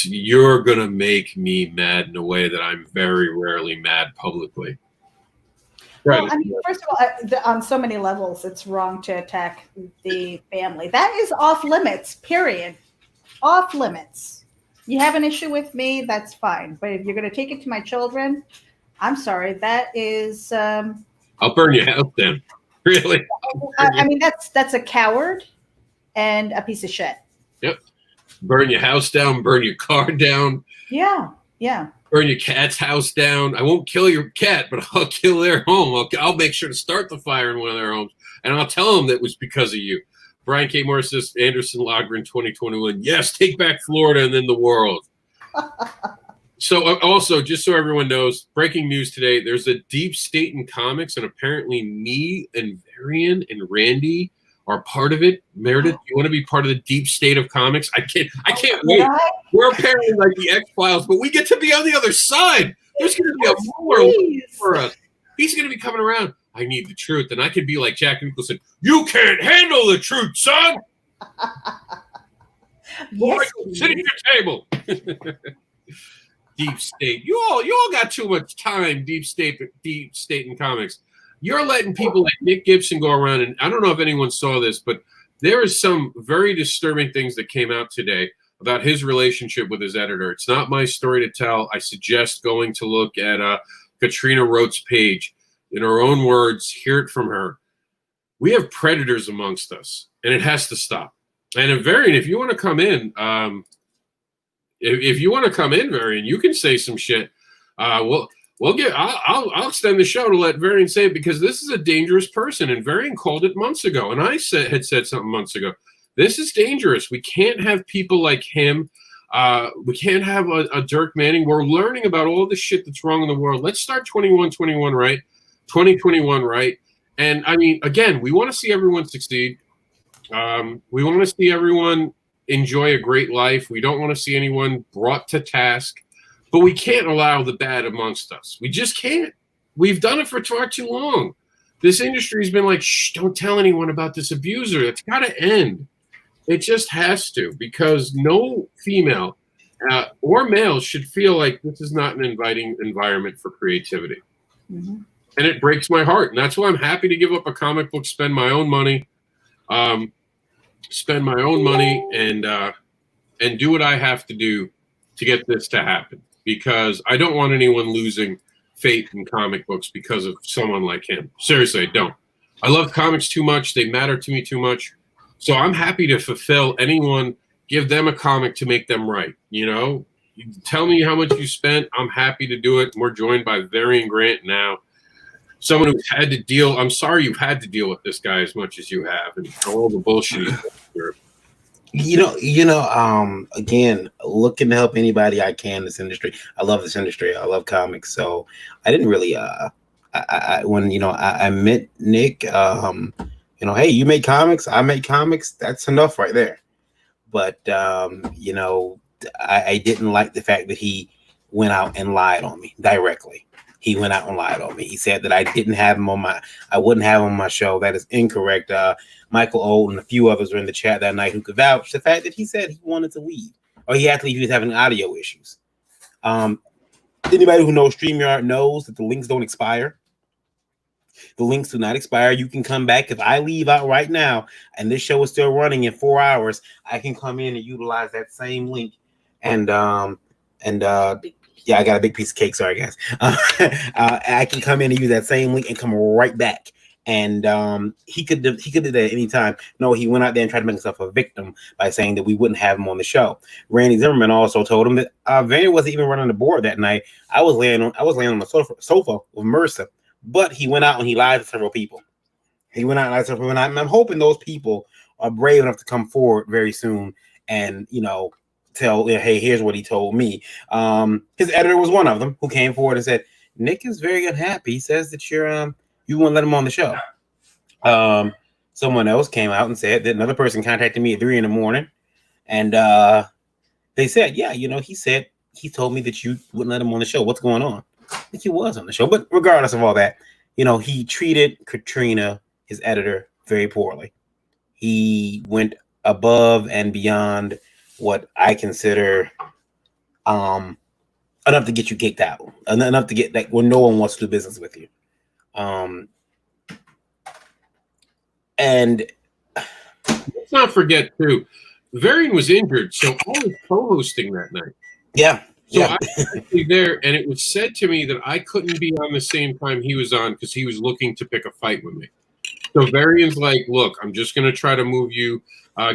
You're gonna make me mad in a way that I'm very rarely mad publicly. Right. Well, I mean, first of all, on so many levels, it's wrong to attack the family. That is off limits. Period. Off limits. You have an issue with me, that's fine. But if you're going to take it to my children, I'm sorry. That is. I'll burn your house down. Really? I mean, that's a coward and a piece of shit. Yep. Burn your house down. Burn your car down. Yeah. Burn your cat's house down. I won't kill your cat, but I'll kill their home. I'll make sure to start the fire in one of their homes, and I'll tell them that it was because of you. Brian K. Morris says, Anderson Logren 2021. Yes, take back Florida and then the world. So also, just so everyone knows, breaking news today, there's a deep state in comics, and apparently me and Varian and Randy are part of it. Meredith, you want to be part of the deep state of comics? I can't wait. We're apparently like the X-Files, but we get to be on the other side. There's going to be a more for us. He's going to be coming around. I need the truth. And I could be like Jack Nicholson. You can't handle the truth, son. Yes, sit at your table. Deep state. You all got too much time, deep state in comics. You're letting people like Nick Gibson go around, and I don't know if anyone saw this, but there is some very disturbing things that came out today about his relationship with his editor. It's not my story to tell. I suggest going to look at Katrina Rote's page. In her own words, hear it from her. We have predators amongst us, and it has to stop. And if Varian, if you want to come in, if you want to come in, Varian, you can say some shit. We'll get. I'll extend the show to let Varian say it, because this is a dangerous person, and Varian called it months ago, and I had said something months ago. This is dangerous. We can't have people like him. We can't have a Dirk Manning. We're learning about all the shit that's wrong in the world. Let's start 2021 right. And I mean, again, we want to see everyone succeed. We want to see everyone enjoy a great life. We don't want to see anyone brought to task, but we can't allow the bad amongst us. We just can't. We've done it for far too long. This industry's been like, shh, don't tell anyone about this abuser. It's got to end. It just has to, because no female or male should feel like this is not an inviting environment for creativity. Mm-hmm. And it breaks my heart. And that's why I'm happy to give up a comic book, spend my own money, and do what I have to do to get this to happen, because I don't want anyone losing faith in comic books because of someone like him. Seriously, I don't. I love comics too much. They matter to me too much. So I'm happy to fulfill anyone, give them a comic to make them right. You know, you tell me how much you spent. I'm happy to do it. We're joined by Varian Grant now, someone who's had to deal. I'm sorry you've had to deal with this guy as much as you have, and all the bullshit he's through. Again, looking to help anybody I can in this industry. I love this industry. I love comics. So I didn't really, when I met Nick, hey, you make comics, I make comics. That's enough right there. But, I didn't like the fact that he went out and lied on me directly. He went out and lied on me. He said that I wouldn't have him on my show. That is incorrect. Michael Oden and a few others were in the chat that night who could vouch the fact that he said he wanted to leave, or he had to leave. He was having audio issues. Anybody who knows StreamYard knows that the links don't expire. The links do not expire. You can come back. If I leave out right now and this show is still running in 4 hours, I can come in and utilize that same link. Yeah, I got a big piece of cake. Sorry, guys. I can come in and use that same link and come right back. And he could do that at any time. No, he went out there and tried to make himself a victim by saying that we wouldn't have him on the show. Randy Zimmerman also told him that Vanny wasn't even running the board that night. I was laying on the sofa with Mercer, but he went out and he lied to several people. And I'm hoping those people are brave enough to come forward very soon and tell, hey, here's what he told me. His editor was one of them who came forward and said, Nick is very unhappy. He says that you won't let him on the show. Someone else came out and said that another person contacted me at 3 a.m. and they said, yeah, he said he told me that you wouldn't let him on the show. What's going on? I think he was on the show, but regardless of all that, he treated Katrina, his editor, very poorly. He went above and beyond what I consider enough to get you kicked out, enough to get when no one wants to do business with you. And let's not forget too, Varian was injured, so I was co-hosting that night. Yeah. So I was actually there, and it was said to me that I couldn't be on the same time he was on because he was looking to pick a fight with me. So Varian's like, look, I'm just going to try to move you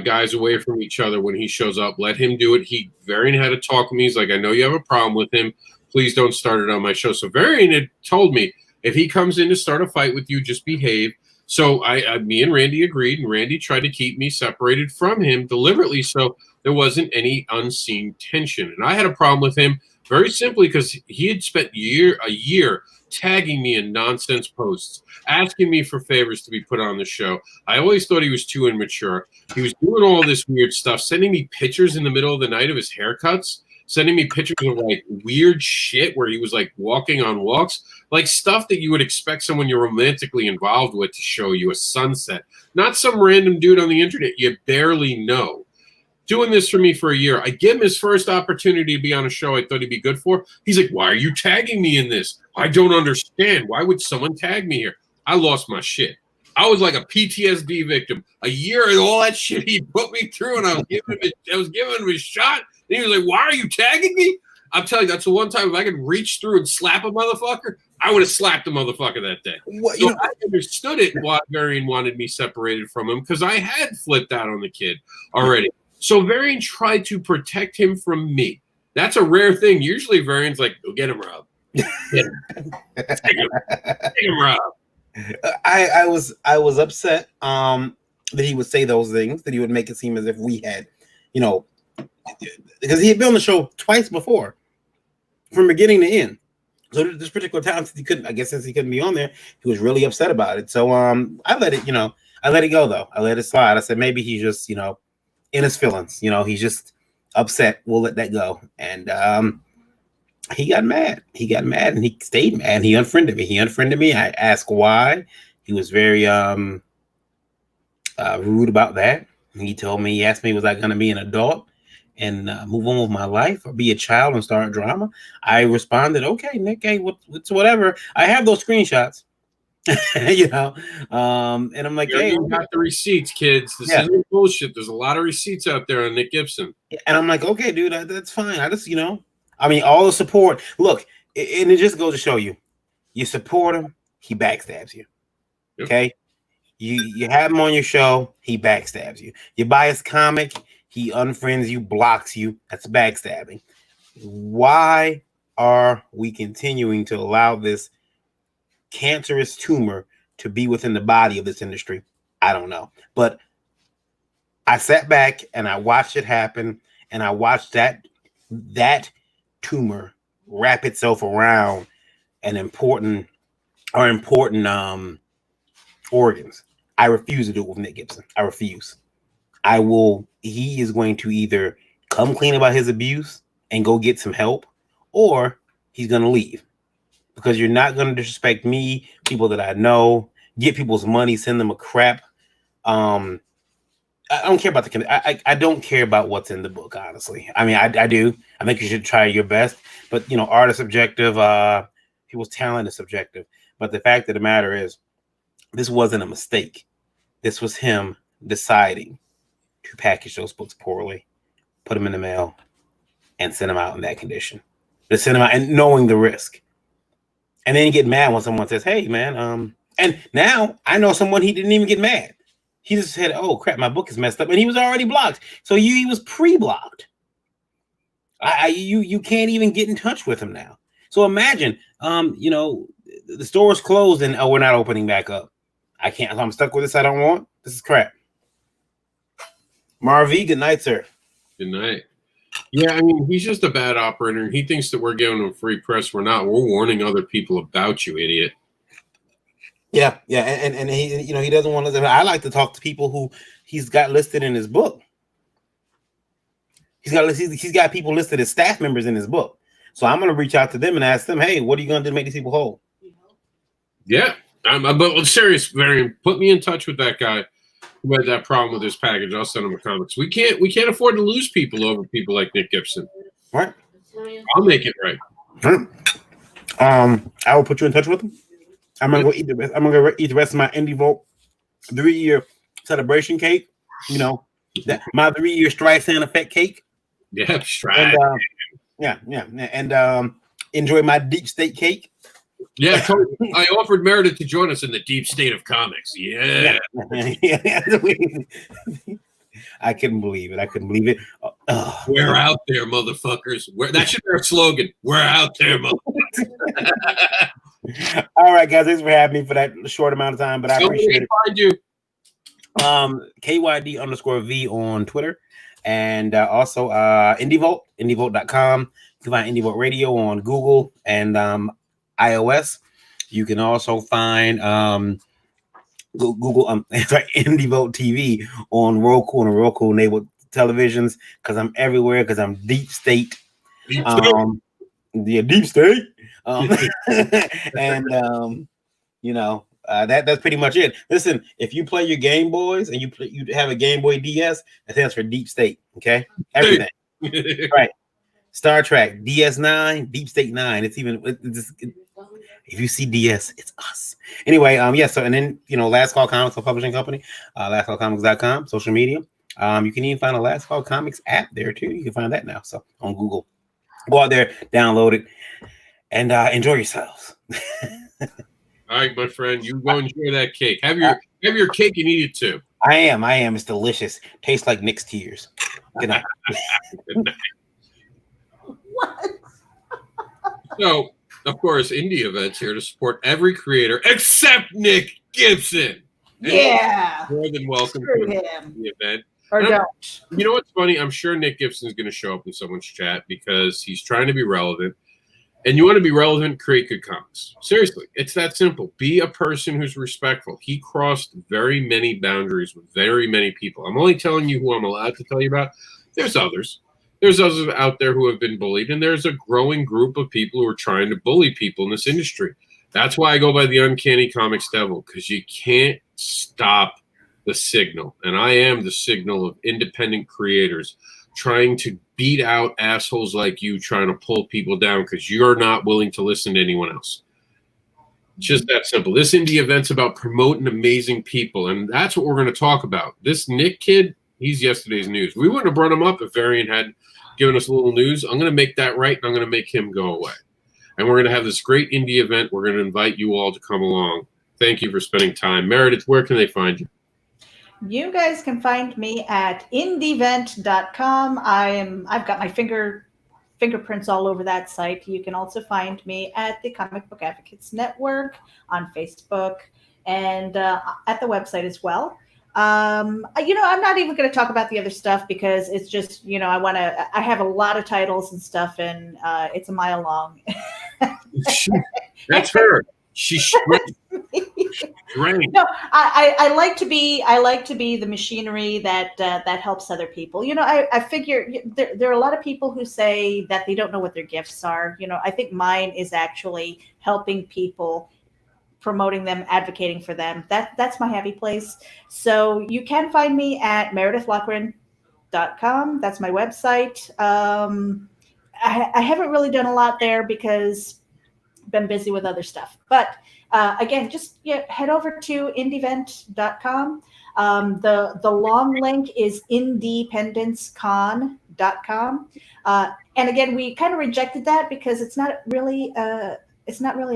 guys away from each other when he shows up. Let him do it. Varian had to talk with me. He's like, I know you have a problem with him. Please don't start it on my show. So Varian had told me, if he comes in to start a fight with you, just behave. So me and Randy agreed, and Randy tried to keep me separated from him deliberately so there wasn't any unseen tension. And I had a problem with him very simply because he had spent a year tagging me in nonsense posts, asking me for favors to be put on the show. I always thought he was too immature. He was doing all this weird stuff, sending me pictures in the middle of the night of his haircuts, sending me pictures of like weird shit where he was like walking on walks, like stuff that you would expect someone you're romantically involved with to show you, a sunset, not some random dude on the internet you barely know. Doing this for me for a year. I give him his first opportunity to be on a show I thought he'd be good for. He's like, why are you tagging me in this? I don't understand. Why would someone tag me here? I lost my shit. I was like a PTSD victim. A year and all that shit he put me through, and I was giving him a shot. And he was like, why are you tagging me? I'm telling you, that's the one time if I could reach through and slap a motherfucker, I would have slapped a motherfucker that day. What, So I understood it why Varian wanted me separated from him because I had flipped out on the kid already. So Varian tried to protect him from me. That's a rare thing. Usually Varian's like, go get him, Rob. Get him. Take him, Rob. I was upset that he would say those things, that he would make it seem as if we had, because he had been on the show twice before, from beginning to end. So this particular time, since he couldn't be on there, he was really upset about it. So I let it go though. I let it slide. I said maybe he's just in his feelings. He's just upset. We'll let that go. And he got mad. He got mad, and he stayed mad. He unfriended me. I asked why. He was very rude about that. He asked me, was I going to be an adult and move on with my life, or be a child and start drama? I responded, okay, Nick, hey, it's whatever. I have those screenshots, and I'm like, hey, you got the receipts, kids. This isn't bullshit. There's a lot of receipts out there on Nick Gibson. And I'm like, okay, dude, that's fine. I just, all the support. Look, and it just goes to show you support him, he backstabs you. Yep. Okay. You have him on your show, he backstabs you. You buy his comic, he unfriends you, blocks you. That's backstabbing. Why are we continuing to allow this cancerous tumor to be within the body of this industry? I don't know. But I sat back and I watched it happen, and I watched that tumor wrap itself around important organs. I refuse to do it with Nick Gibson. I refuse. He is going to either come clean about his abuse and go get some help, or he's going to leave, because you're not going to disrespect me, people that I know, get people's money, send them a crap. I don't care about I don't care about what's in the book, honestly. I mean, I do. I think you should try your best, but art is subjective. People's talent is subjective. But the fact of the matter is, this wasn't a mistake. This was him deciding to package those books poorly, put them in the mail, and send them out in that condition. To send them out and knowing the risk. And then get mad when someone says, hey, man, and now I know someone he didn't even get mad. He just said, oh, crap, my book is messed up. And he was already blocked. So he was pre-blocked. You can't even get in touch with him now. So imagine, the store's closed and, we're not opening back up. I can't. I'm stuck with this. I don't want. This is crap. Marv, good night, sir. Good night. Yeah, I mean, he's just a bad operator, and he thinks that we're giving him free press. We're not. We're warning other people about you, idiot. Yeah, and he, he doesn't want to. I like to talk to people who he's got listed in his book. He's got people listed as staff members in his book. So I'm going to reach out to them and ask them, hey, what are you going to do to make these people whole? Yeah. But serious, Varian, put me in touch with that guy who had that problem with his package. I'll send him a comics. We can't afford to lose people over people like Nick Gibson. Right. I'll make it right. I will put you in touch with him. I'm gonna go eat the rest. I'm gonna go eat the rest of my INDEEvent 3-year celebration cake. My 3-year Streisand effect cake. Yeah, Streisand. And enjoy my deep state cake. Yeah, totally. I offered Meredith to join us in the deep state of comics. Yeah. I couldn't believe it. We're out there, motherfuckers. That should be our slogan. We're out there, motherfuckers. All right, guys. Thanks for having me for that short amount of time, but I appreciate it. Find you. KYD_V on Twitter, and also INDEEvent, INDEEvent.com. You can find INDEEvent Radio on Google and iOS. You can also find Google INDEEvent TV on Roku and Roku enabled televisions, because I'm everywhere, because I'm deep state. Deep state. And that's pretty much it. Listen, if you play your Game Boys and you have a Game Boy DS, that stands for Deep State. Okay, everything. Right. Star Trek, DS9, Deep State 9. It's if you see DS, it's us. Anyway, so and then Last Call Comics, a publishing company, lastcallcomics.com, social media. You can even find a Last Call Comics app there too. You can find that now. So on Google. Go out there, download it, and enjoy yourselves. All right, my friend, you go enjoy that cake. Have your cake and eat it too. I am. It's delicious. Tastes like Nick's tears. Good night. Good night. What? So, of course, INDEEvent's here to support every creator except Nick Gibson. Yeah. And more than welcome Screw to him. the event. Or don't. You know what's funny? I'm sure Nick Gibson is going to show up in someone's chat because he's trying to be relevant. And you want to be relevant, create good comics. Seriously, it's that simple. Be a person who's respectful. He crossed very many boundaries with very many people. I'm only telling you who I'm allowed to tell you about. There's others. There's others out there who have been bullied, and there's a growing group of people who are trying to bully people in this industry. That's why I go by the Uncanny Comics Devil, because you can't stop the signal. And I am the signal of independent creators trying to beat out assholes like you trying to pull people down because you're not willing to listen to anyone else. Just that simple. This INDEEvent's about promoting amazing people, and that's what we're going to talk about. This Nick kid, he's yesterday's news. We wouldn't have brought him up if Varian had given us a little news. I'm going to make that right, and I'm going to make him go away. And we're going to have this great INDEEvent. We're going to invite you all to come along. Thank you for spending time. Meredith, where can they find you? You guys can find me at INDEEvent.com. I've got my fingerprints all over that site. You can also find me at the Comic Book Advocates Network on Facebook and at the website as well. I'm not even going to talk about the other stuff because it's just, I have a lot of titles and stuff, and it's a mile long. That's her. She's great. No, I like to be the machinery that helps other people. I figure there are a lot of people who say that they don't know what their gifts are. I think mine is actually helping people, promoting them, advocating for them. That's my happy place. So you can find me at meredithlochran.com. That's my website. I haven't really done a lot there because I've been busy with other stuff. But again, just head over to INDEEvent.com. The long link is independencecon.com. And again, we kind of rejected that because it's not really a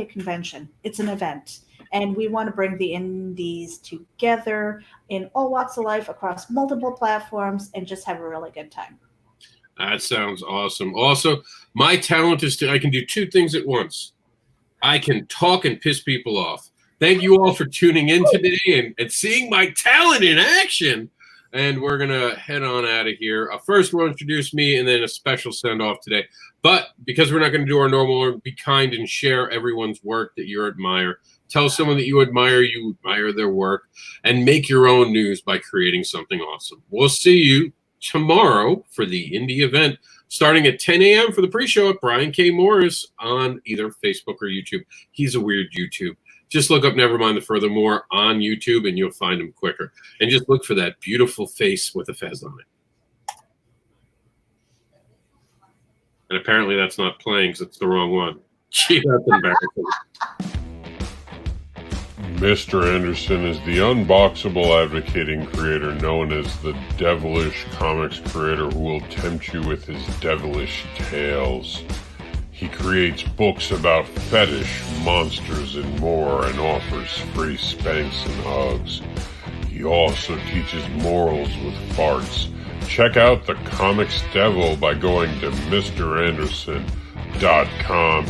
convention. It's an event. And we want to bring the indies together in all walks of life across multiple platforms and just have a really good time. That sounds awesome. Also, my talent is I can do two things at once. I can talk and piss people off. Thank you all for tuning in today and seeing my talent in action. And we're going to head on out of here. First, we'll introduce me and then a special send-off today. But because we're not going to do our normal, be kind and share everyone's work that you admire. Tell someone that you admire their work, and make your own news by creating something awesome. We'll see you tomorrow for the INDEEvent, starting at 10 a.m. for the pre-show at Brian K. Morris on either Facebook or YouTube. He's a weird YouTube. Just look up Nevermind the Furthermore on YouTube and you'll find him quicker. And just look for that beautiful face with a fez on it. And apparently that's not playing because it's the wrong one. Gee, that's embarrassing. Mr. Anderson is the unboxable advocating creator known as the devilish comics creator who will tempt you with his devilish tales. He creates books about fetish, monsters, and more, and offers free spanks and hugs. He also teaches morals with farts. Check out the Comics Devil by going to MrAnderson.com.